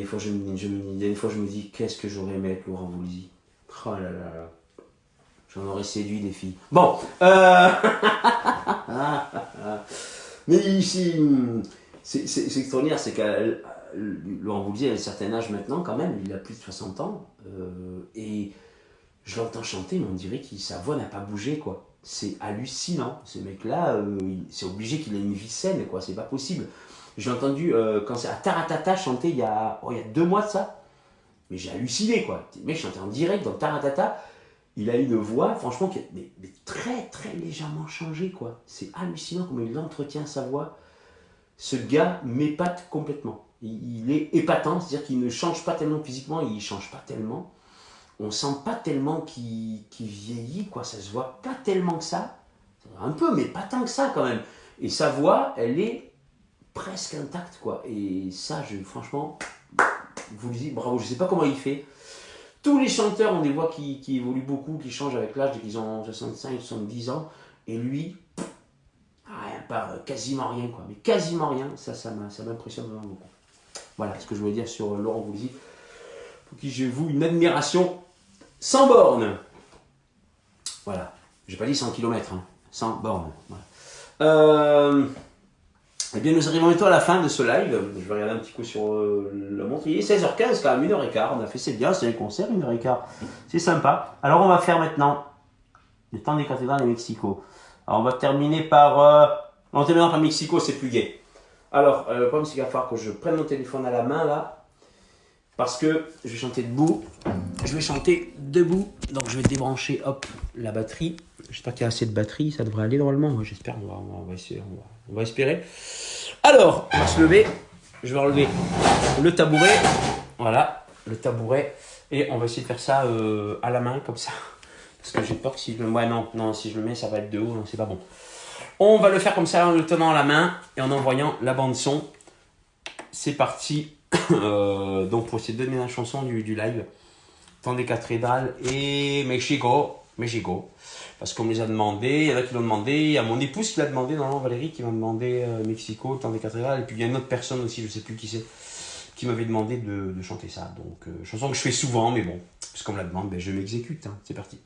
fois, des fois, je me dis, qu'est-ce que j'aurais aimé être Laurent Voulzy. Oh là là là. J'en aurais séduit des filles. Bon. Mais ici, c'est extraordinaire, c'est que Laurent Voulzy a un certain âge maintenant, quand même. Il a plus de 60 ans. Et je l'entends chanter, mais on dirait que sa voix n'a pas bougé, quoi. C'est hallucinant. Ce mec-là, c'est obligé qu'il ait une vie saine, quoi. C'est pas possible. J'ai entendu, quand c'est à Taratata chanter il y a 2 mois de ça. Mais j'ai halluciné, quoi. Le mec chantait en direct dans Taratata. Il a une voix, franchement, mais très, très légèrement changée, quoi. C'est hallucinant comment il entretient sa voix. Ce gars m'épate complètement. Il est épatant, c'est-à-dire qu'il ne change pas tellement physiquement, il ne change pas tellement. On sent pas tellement qu'il vieillit, quoi. Ça se voit pas tellement que ça. Un peu, mais pas tant que ça, quand même. Et sa voix, elle est presque intacte, quoi. Et ça, franchement, vous le dites, bravo. Je sais pas comment il fait. Tous les chanteurs ont des voix qui évoluent beaucoup, qui changent avec l'âge, dès qu'ils ont 65, 70 ans. Et lui, quasiment rien, quoi. Mais quasiment rien. Ça m'impressionne vraiment beaucoup. Voilà ce que je voulais dire sur Laurent Voulzy, pour qui j'ai vous une admiration sans borne. Voilà. J'ai pas dit 100 km, hein. 100 bornes. Voilà. Eh bien, nous arrivons bientôt à la fin de ce live. Je vais regarder un petit coup sur la montre. Il est 16h15, quand même, 1h15. On a fait, c'est bien, c'est un concert, 1h15. C'est sympa. Alors, on va faire maintenant le temps des cathédrales de Mexico. Alors, on va terminer par... en terminant par Mexico, c'est plus gai. Alors, le problème, c'est qu'il va falloir que je prenne mon téléphone à la main, là. Parce que je vais chanter debout. Je vais chanter debout. Donc, je vais débrancher, hop, la batterie. J'espère qu'il y a assez de batterie. Ça devrait aller normalement. Moi, j'espère. On va essayer. On va espérer. Alors, on va se lever. Je vais relever le tabouret. Voilà, le tabouret. Et on va essayer de faire ça à la main, comme ça. Parce que j'ai peur que si je le... Ouais, non, si je le mets, ça va être de haut. Non, c'est pas bon. On va le faire comme ça en le tenant à la main et en envoyant la bande son. C'est parti. Donc, pour essayer de donner la chanson du live. Temps des cathédrales et Mexico. Parce qu'on me les a demandé, il y en a qui l'ont demandé, il y a mon épouse qui l'a demandé, normalement Valérie qui m'a demandé Mexico, Temps des cathédrales, et puis il y a une autre personne aussi, je ne sais plus qui c'est, qui m'avait demandé de chanter ça. Donc, chanson que je fais souvent, mais bon, puisqu'on me la demande, ben, je m'exécute, hein. C'est parti.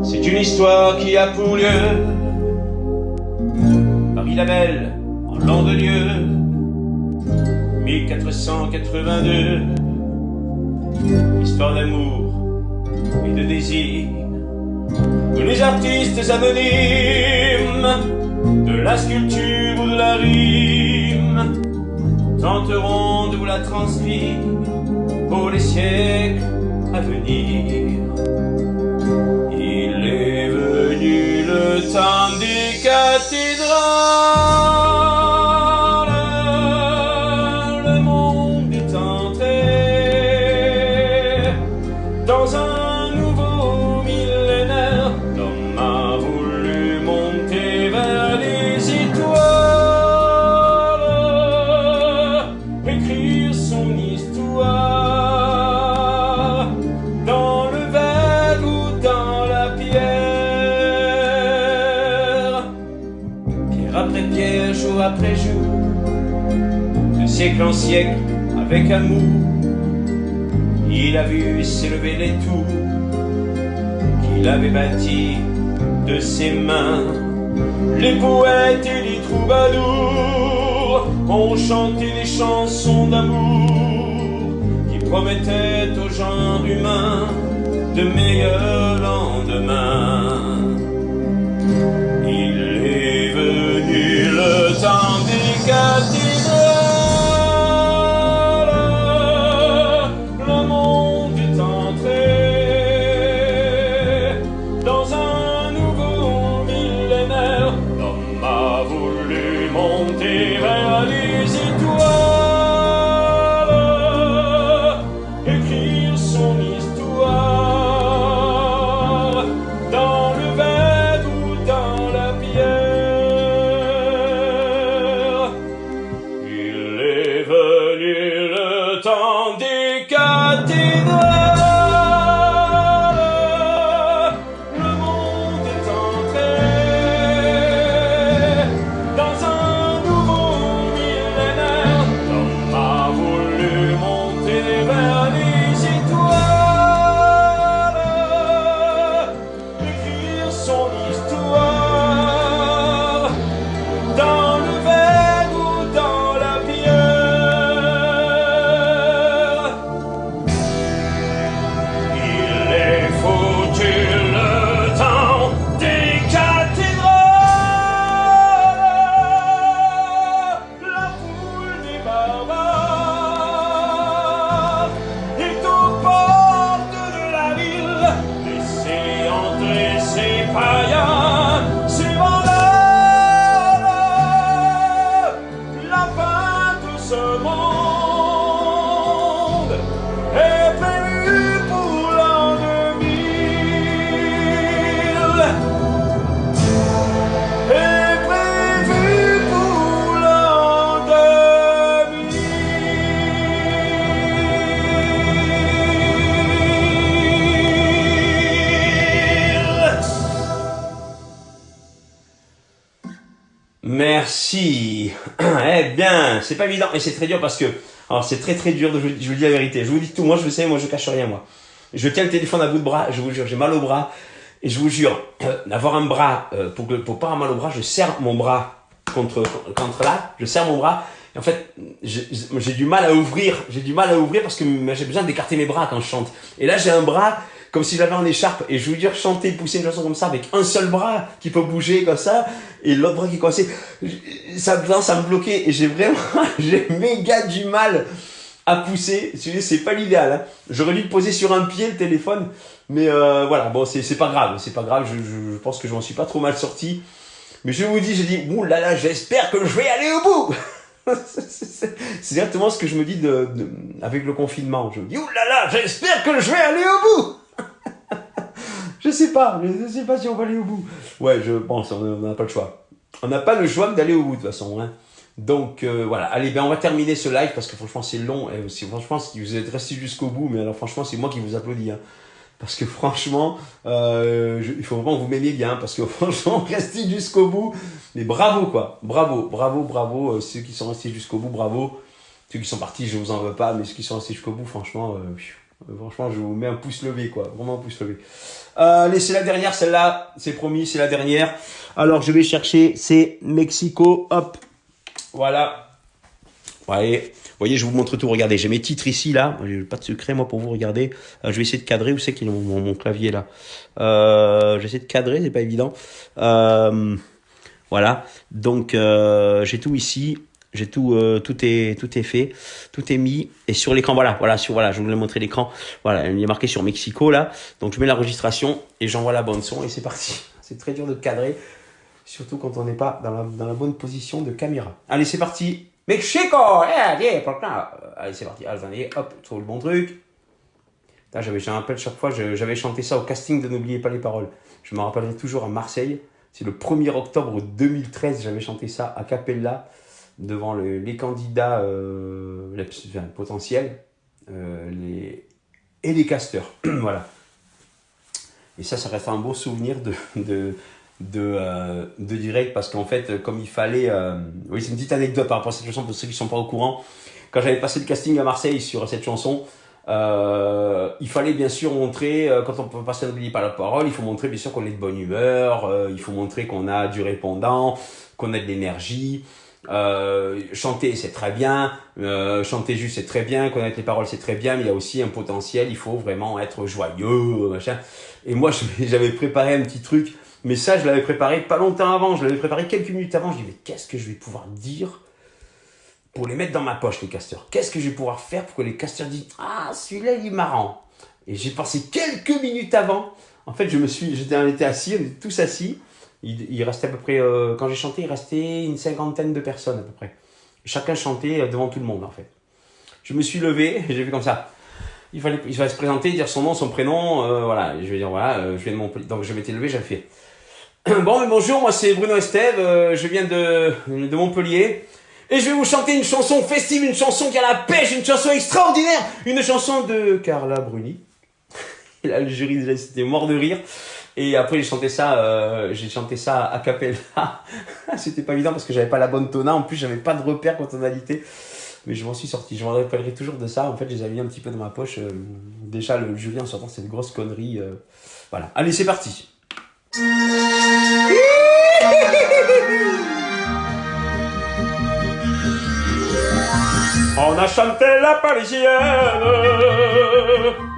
C'est une histoire qui a pour lieu Paris-la-Belle, en l'an de Dieu 1482. Histoire d'amour et de désir où les artistes anonymes de la sculpture ou de la rime tenteront de vous la transcrire pour les siècles à venir. Il est venu le temps des cathédrales. Dans un nouveau millénaire, l'homme a voulu monter vers les étoiles, écrire son histoire, dans le verre ou dans la pierre. Pierre après pierre, jour après jour, de siècle en siècle, avec amour, il a vu s'élever les tours qu'il avait bâties de ses mains. Les poètes et les troubadours ont chanté des chansons d'amour qui promettaient au genre humain de meilleurs lendemains. Il est venu le temps des cathédrales. Monter vers les étoiles, écrire son histoire, parti. Eh bien, c'est pas évident, mais c'est très dur parce que, alors c'est très très dur, je vous dis la vérité. Je vous dis tout, moi je le sais, moi je cache rien moi. Je tiens le téléphone à bout de bras, je vous jure, j'ai mal au bras. Et je vous jure, d'avoir un bras, pour pas avoir mal au bras, je serre mon bras contre là, je serre mon bras. Et en fait, j'ai du mal à ouvrir, parce que j'ai besoin d'écarter mes bras quand je chante. Et là, j'ai un bras comme si j'avais en écharpe. Et je vous dire, chanter, pousser une chanson comme ça avec un seul bras qui peut bouger comme ça et l'autre bras qui est coincé, ça me bloquait. Et j'ai méga du mal à pousser. C'est pas l'idéal. Hein. J'aurais dû le poser sur un pied le téléphone, mais voilà. Bon, c'est pas grave. Je pense que je m'en suis pas trop mal sorti. Mais je vous dis, j'ai dit, ouh là là, j'espère que je vais aller au bout. C'est exactement ce que je me dis avec le confinement. Je me dis, ouh là là, j'espère que je vais aller au bout. Je sais pas si on va aller au bout. Ouais, je pense, on n'a pas le choix. On n'a pas le choix d'aller au bout de toute façon. Hein. Donc voilà, allez, ben on va terminer ce live parce que franchement c'est long. Et aussi, franchement, si vous êtes restés jusqu'au bout, mais alors franchement c'est moi qui vous applaudis. Hein. Parce que franchement, il faut vraiment que vous m'aimiez bien, parce que franchement, rester jusqu'au bout, mais bravo quoi, bravo, ceux qui sont restés jusqu'au bout, bravo. Ceux qui sont partis, je vous en veux pas, mais ceux qui sont restés jusqu'au bout, franchement, je vous mets un pouce levé quoi, vraiment un pouce levé. Allez, c'est la dernière, celle-là, c'est promis, c'est la dernière. Alors je vais chercher, c'est Mexico, hop, voilà. Ouais, vous voyez, je vous montre tout. Regardez, j'ai mes titres ici, là. J'ai pas de secret, moi, pour vous regarder. Je vais essayer de cadrer. Où c'est qu'il est mon clavier, là? J'essaie de cadrer, c'est pas évident. Voilà. Donc, j'ai tout ici. J'ai tout, tout est fait. Tout est mis. Et sur l'écran, voilà, je voulais montrer l'écran. Voilà, il est marqué sur Mexico, là. Donc, je mets l'enregistration et j'envoie la bande son et c'est parti. C'est très dur de cadrer. Surtout quand on n'est pas dans la bonne position de caméra. Allez, c'est parti. Mexico, allez, c'est parti. Attendez, hop, je trouve le bon truc. Là, je me rappelle chaque fois, j'avais chanté ça au casting de N'oubliez pas les paroles. Je me rappellerai toujours à Marseille. C'est le 1er octobre 2013, j'avais chanté ça a cappella devant les candidats potentiels et les casteurs. Voilà. Et ça reste un beau souvenir de direct parce qu'en fait comme il fallait oui c'est une petite anecdote par rapport à cette chanson pour ceux qui ne sont pas au courant. Quand j'avais passé le casting à Marseille sur cette chanson, il fallait bien sûr montrer quand on peut passer N'oubliez pas la parole, il faut montrer bien sûr qu'on est de bonne humeur, il faut montrer qu'on a du répondant, qu'on a de l'énergie. Chanter c'est très bien, chanter juste c'est très bien, connaître les paroles c'est très bien, mais il y a aussi un potentiel, il faut vraiment être joyeux, machin. Et moi j'avais préparé un petit truc. Mais ça, je l'avais préparé pas longtemps avant, je l'avais préparé quelques minutes avant. Je dis, mais qu'est-ce que je vais pouvoir dire pour les mettre dans ma poche, les casteurs? Qu'est-ce que je vais pouvoir faire pour que les casteurs disent, ah, celui-là, il est marrant. Et j'ai pensé quelques minutes avant. En fait, on était assis, on était tous assis. Il restait à peu près, quand j'ai chanté, il restait une 50aine de personnes à peu près. Chacun chantait devant tout le monde, en fait. Je me suis levé, et j'ai vu comme ça. Il fallait se présenter, dire son nom, son prénom, voilà. Je vais dire, voilà, je viens de Montpellier. Donc, je m'étais levé, j'avais fait. Bon, mais bonjour, moi c'est Bruno Estève, je viens de Montpellier et je vais vous chanter une chanson festive, une chanson qui a la pêche, une chanson extraordinaire, une chanson de Carla Bruni. Et là, le jury déjà c'était mort de rire. Et après j'ai chanté ça a cappella. C'était pas évident parce que j'avais pas la bonne tona, en plus j'avais pas de repère en tonalité. Mais je m'en suis sorti, je m'en rappellerai toujours de ça. En fait, je les avais mis un petit peu dans ma poche. Déjà le jury en sortant cette grosse connerie. Voilà, allez c'est parti. On a chanté la parisienne,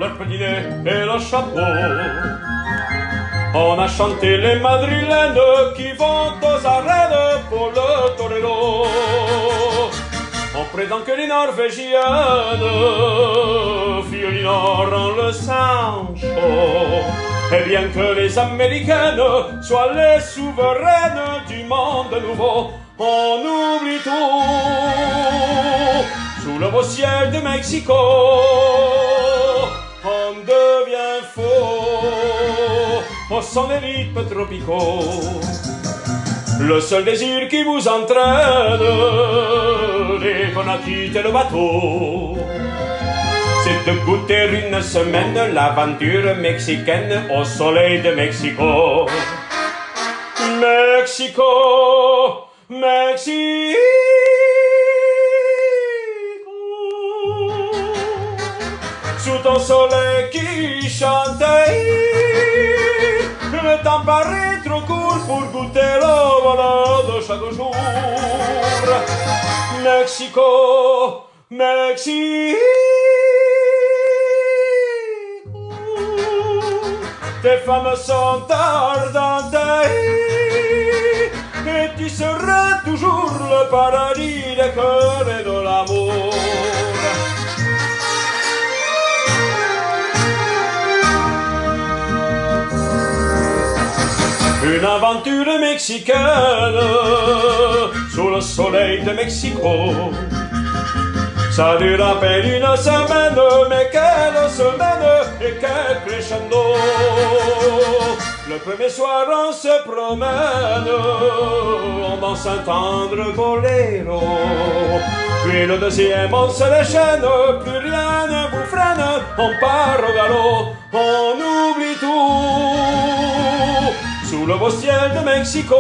le petit nez et le chapeau. On a chanté les madrilènes qui vont aux arènes pour le torero. On prétend que les norvégiennes violinent le Sancho. Et bien que les américaines soient les souveraines du monde nouveau, on oublie tout sous le beau ciel de Mexico. On devient faux au son des rythmes tropicaux. Le seul désir qui vous entraîne dès qu'on a quitté le bateau, c'est de goûter une semaine l'aventure mexicaine au soleil de Mexico. Mexico, Mexico. Sous ton soleil qui chantait, le temps paraît trop court pour goûter le bonheur de chaque jour. Mexico, Mexico. Tes femmes sont ardentes et tu seras toujours le paradis des cœurs et de l'amour. Une aventure mexicaine sous le soleil de Mexico. Ça dure à peine une semaine, mais quelle semaine et quel crescendo. Le premier soir on se promène, on danse un tendre boléro. Puis le deuxième on se déchaîne, plus rien ne vous freine, on part au galop, on oublie tout. Sous le beau ciel de Mexico,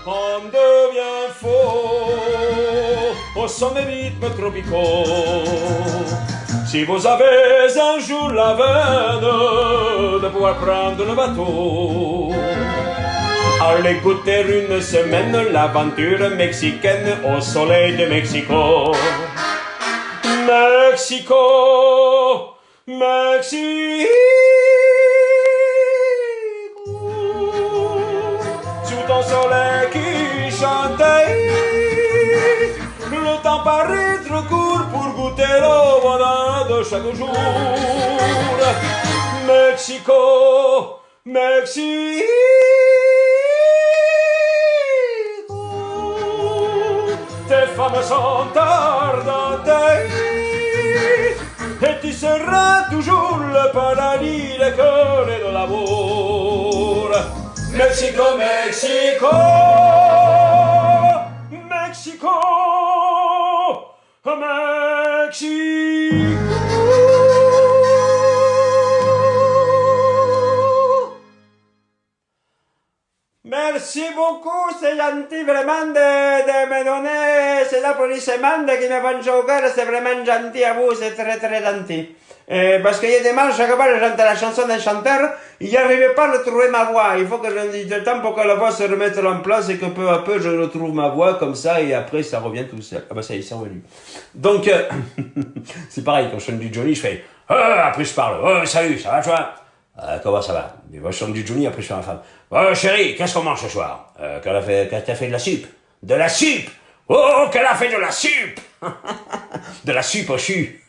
on devient faux au son des rythmes tropicaux. Si vous avez un jour la veine de pouvoir prendre le bateau, allez goûter une semaine l'aventure mexicaine au soleil de Mexico. Mexico, Mexico. Sous ton soleil qui chantait, le temps paraît trop court pour goûter le bonheur de chaque jour. Mexico, Mexico. Tes femmes sont ardentes et tu seras toujours le paradis des cœurs et de l'amour. Mexico, Mexico, Mexico, Mexico. Merci beaucoup, c'est gentil vraiment de me donner ces applaudissements qui me font chaud au cœur, c'est vraiment gentil à vous, c'est très très gentil. Parce qu'il y a des manches, chaque fois que je chante la chanson d'un chanteur, il n'y arrivait pas à retrouver ma voix. Il faut que je dise le temps pour que la voix se remette en place et que peu à peu je retrouve ma voix comme ça et après ça revient tout seul. Ah bah ça y est, c'est revenu. Donc, c'est pareil, quand je chante du Johnny, je fais après je parle, salut, ça va toi? Comment ça va? Je chante du Johnny, après je fais ma femme. Chérie, qu'est-ce qu'on mange ce soir? Qu'elle a fait de la soupe. De la soupe? Oh, qu'elle a fait de la soupe! De la soupe au chu.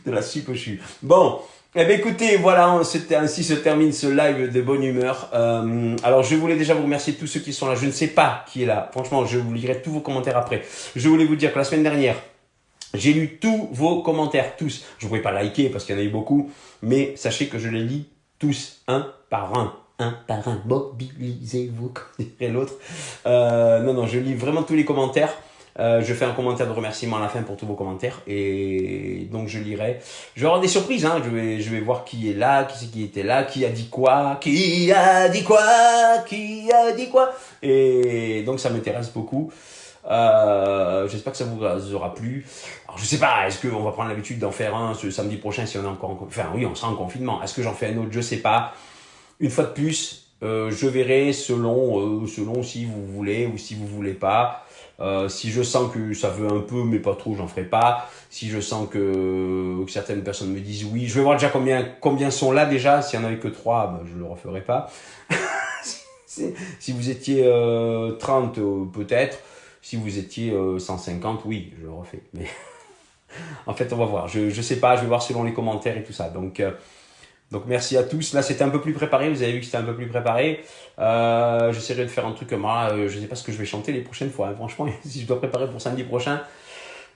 De la soupe au chu. Bon, eh bien écoutez, voilà, ainsi se termine ce live de bonne humeur. Alors je voulais déjà vous remercier tous ceux qui sont là. Je ne sais pas qui est là. Franchement, je vous lirai tous vos commentaires après. Je voulais vous dire que la semaine dernière, j'ai lu tous vos commentaires, tous. Je ne pouvais pas liker parce qu'il y en a eu beaucoup, mais sachez que je les lis tous, un par un. Un par un, mobilisez-vous, comme dirait l'autre. Non, je lis vraiment tous les commentaires. Je fais un commentaire de remerciement à la fin pour tous vos commentaires et donc je lirai. Je vais avoir des surprises, hein. Je vais voir qui est là, qui c'est qui était là, qui a dit quoi, qui a dit quoi, qui a dit quoi. Et donc ça m'intéresse beaucoup. J'espère que ça vous aura plu. Alors je sais pas, est-ce qu'on va prendre l'habitude d'en faire un ce samedi prochain si on est encore en confinement. Enfin oui, on sera en confinement. Est-ce que j'en fais un autre? Je sais pas. Une fois de plus, je verrai selon si vous voulez ou si vous voulez pas. Si je sens que ça veut un peu, mais pas trop, j'en ferai pas. Si je sens que certaines personnes me disent oui, je vais voir déjà combien sont là déjà. S'il y en avait que 3, ben, je le referai pas. Si vous étiez 30, peut-être. Si vous étiez 150, oui, je le refais. Mais en fait, on va voir. Je sais pas, je vais voir selon les commentaires et tout ça. Donc merci à tous. Là, c'était un peu plus préparé. Vous avez vu que c'était un peu plus préparé. J'essaierai de faire un truc comme moi. Je sais pas ce que je vais chanter les prochaines fois. Hein. Franchement, si je dois préparer pour samedi prochain,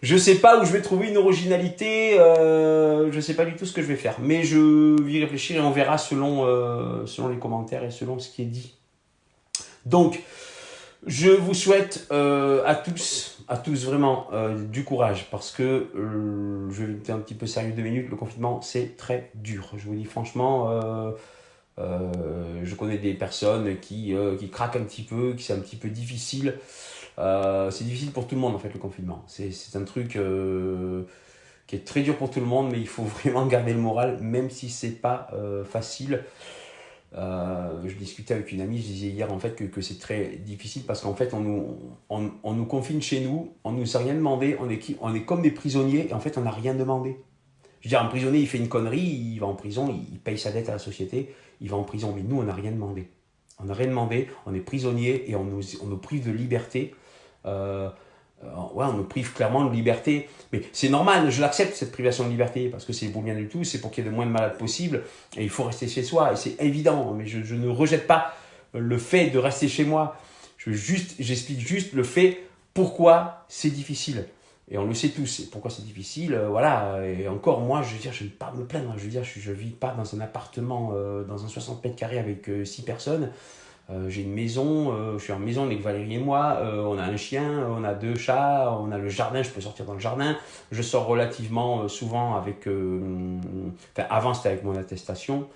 je sais pas où je vais trouver une originalité. Je sais pas du tout ce que je vais faire. Mais je vais y réfléchir et on verra selon les commentaires et selon ce qui est dit. Donc, je vous souhaite à tous vraiment du courage parce que je vais être un petit peu sérieux 2 minutes. Le confinement, c'est très dur. Je vous dis franchement, Je connais des personnes qui craquent un petit peu, qui c'est un petit peu difficile. C'est difficile pour tout le monde en fait le confinement. C'est un truc qui est très dur pour tout le monde, mais il faut vraiment garder le moral, même si c'est pas facile. Je discutais avec une amie, je disais hier en fait que c'est très difficile parce qu'en fait on nous confine chez nous, on nous a rien demandé, on est comme des prisonniers et en fait on n'a rien demandé. Je veux dire, un prisonnier il fait une connerie, il va en prison, il paye sa dette à la société, il va en prison, mais nous on n'a rien demandé. On n'a rien demandé, on est prisonnier et on nous prive de liberté. Euh, ouais, on nous prive clairement de liberté. Mais c'est normal, je l'accepte cette privation de liberté parce que c'est pour bien du tout, c'est pour qu'il y ait le moins de malades possible et il faut rester chez soi. Et c'est évident, mais je ne rejette pas le fait de rester chez moi. J'explique juste le fait pourquoi c'est difficile. Et on le sait tous, et pourquoi c'est difficile, voilà. Et encore, moi, je veux dire, je ne vais pas me plaindre. Je veux dire, je ne vis pas dans un appartement, dans un 60 mètres carrés avec 6 personnes. J'ai une maison, je suis en maison avec Valérie et moi, on a un chien, on a 2 chats, on a le jardin, je peux sortir dans le jardin. Je sors relativement souvent avec... enfin, avant, c'était avec mon attestation.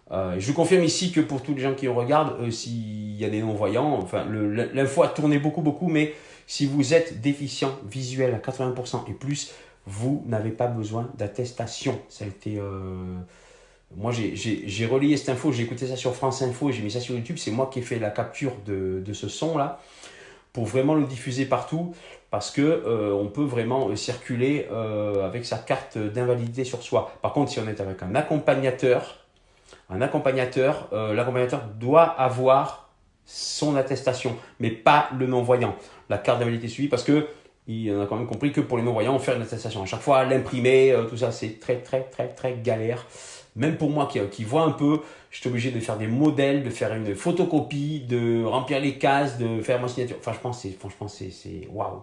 Je confirme ici que pour tous les gens qui regardent, s'il y a des non-voyants, enfin, l'info a tourné beaucoup, mais si vous êtes déficient visuel à 80% et plus, vous n'avez pas besoin d'attestation. Ça a été... Moi, j'ai relayé cette info, j'ai écouté ça sur France Info et j'ai mis ça sur YouTube. C'est moi qui ai fait la capture de ce son-là pour vraiment le diffuser partout parce que on peut vraiment circuler avec sa carte d'invalidité sur soi. Par contre, si on est avec un accompagnateur, l'accompagnateur doit avoir son attestation, mais pas le non-voyant. La carte d'invalidité suivie parce que on a quand même compris que pour les non-voyants, on fait une attestation. À chaque fois, l'imprimer, tout ça, c'est très galère. Même pour moi qui vois un peu, je suis obligé de faire des modèles, de faire une photocopie, de remplir les cases, de faire ma signature. Enfin, franchement, c'est waouh.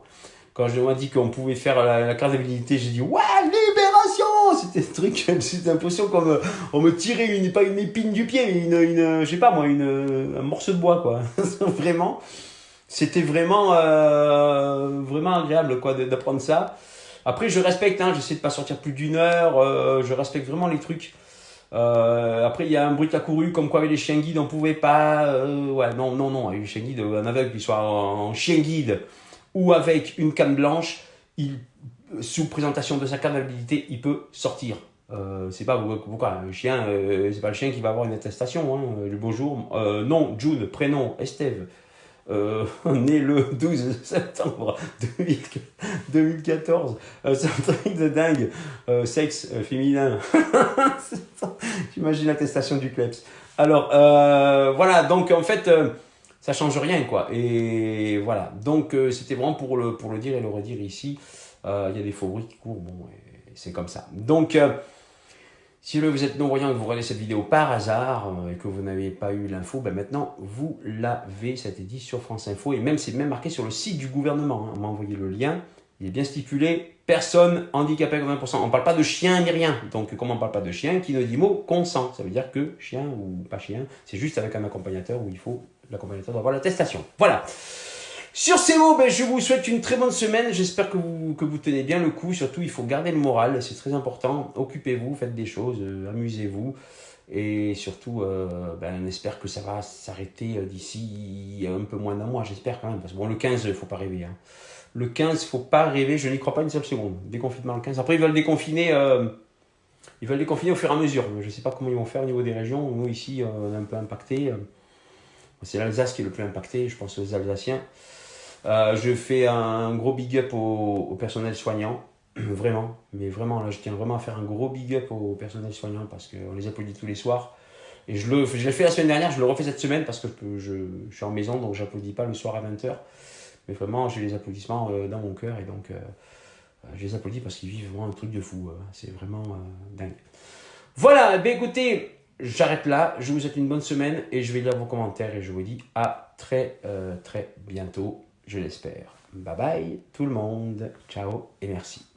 Quand je m'a dit qu'on pouvait faire la carte d'habilité, j'ai dit ouais, libération. C'était un truc, c'était l'impression comme on me tirait pas une épine du pied, mais je sais pas moi, un morceau de bois quoi. Vraiment, c'était vraiment agréable quoi d'apprendre ça. Après, je respecte, hein, j'essaie de pas sortir plus d'une heure, je respecte vraiment les trucs. Après, il y a un bruit qui a couru, comme quoi avec les chiens guides, on pouvait pas. Ouais, non, avec les chiens guides, un aveugle qui soit en chien guide ou avec une canne blanche, sous présentation de sa carte d'habilité, il peut sortir. C'est pas pourquoi le chien, c'est pas le chien qui va avoir une attestation. Hein, le bonjour, non, June, prénom, Estève. Né le 12 septembre 2014. C'est un truc de dingue. Sexe féminin. J'imagine l'attestation du CLEPS. Alors, voilà, donc en fait, ça change rien, quoi. Et voilà, donc c'était vraiment pour le dire et le redire ici. Il y a des faux bruits qui courent, bon, c'est comme ça. Donc, si vous êtes non-voyant et que vous regardez cette vidéo par hasard et que vous n'avez pas eu l'info, ben maintenant vous l'avez, ça a été dit sur France Info et même c'est même marqué sur le site du gouvernement. Hein. On m'a envoyé le lien, il est bien stipulé, personne handicapée à 80%. On ne parle pas de chien ni rien. Donc comme on ne parle pas de chien, qui ne dit mot consent. Ça veut dire que chien ou pas chien, c'est juste avec un accompagnateur où il faut l'accompagnateur doit avoir l'attestation. Voilà. Sur ces mots, ben, je vous souhaite une très bonne semaine. J'espère que vous tenez bien le coup. Surtout, il faut garder le moral. C'est très important. Occupez-vous, faites des choses, amusez-vous. Et surtout, on espère que ça va s'arrêter d'ici un peu moins d'un mois. J'espère quand même. Parce que bon, le 15, il ne faut pas rêver. Hein. Le 15, il ne faut pas rêver. Je n'y crois pas une seule seconde. Déconfinement le 15. Après, ils veulent déconfiner au fur et à mesure. Je ne sais pas comment ils vont faire au niveau des régions. Nous, ici, on est un peu impacté. C'est l'Alsace qui est le plus impacté. Je pense aux Alsaciens. Je fais un gros big up au personnel soignant, vraiment, mais vraiment, là je tiens vraiment à faire un gros big up au personnel soignant parce qu'on les applaudit tous les soirs. Et je l'ai fait la semaine dernière, je le refais cette semaine parce que je suis en maison donc j'applaudis pas le soir à 20h. Mais vraiment, j'ai les applaudissements dans mon cœur et donc je les applaudis parce qu'ils vivent vraiment un truc de fou. C'est vraiment dingue. Voilà, ben écoutez, j'arrête là, je vous souhaite une bonne semaine et je vais lire vos commentaires et je vous dis à très bientôt. Je l'espère. Bye bye tout le monde. Ciao et merci.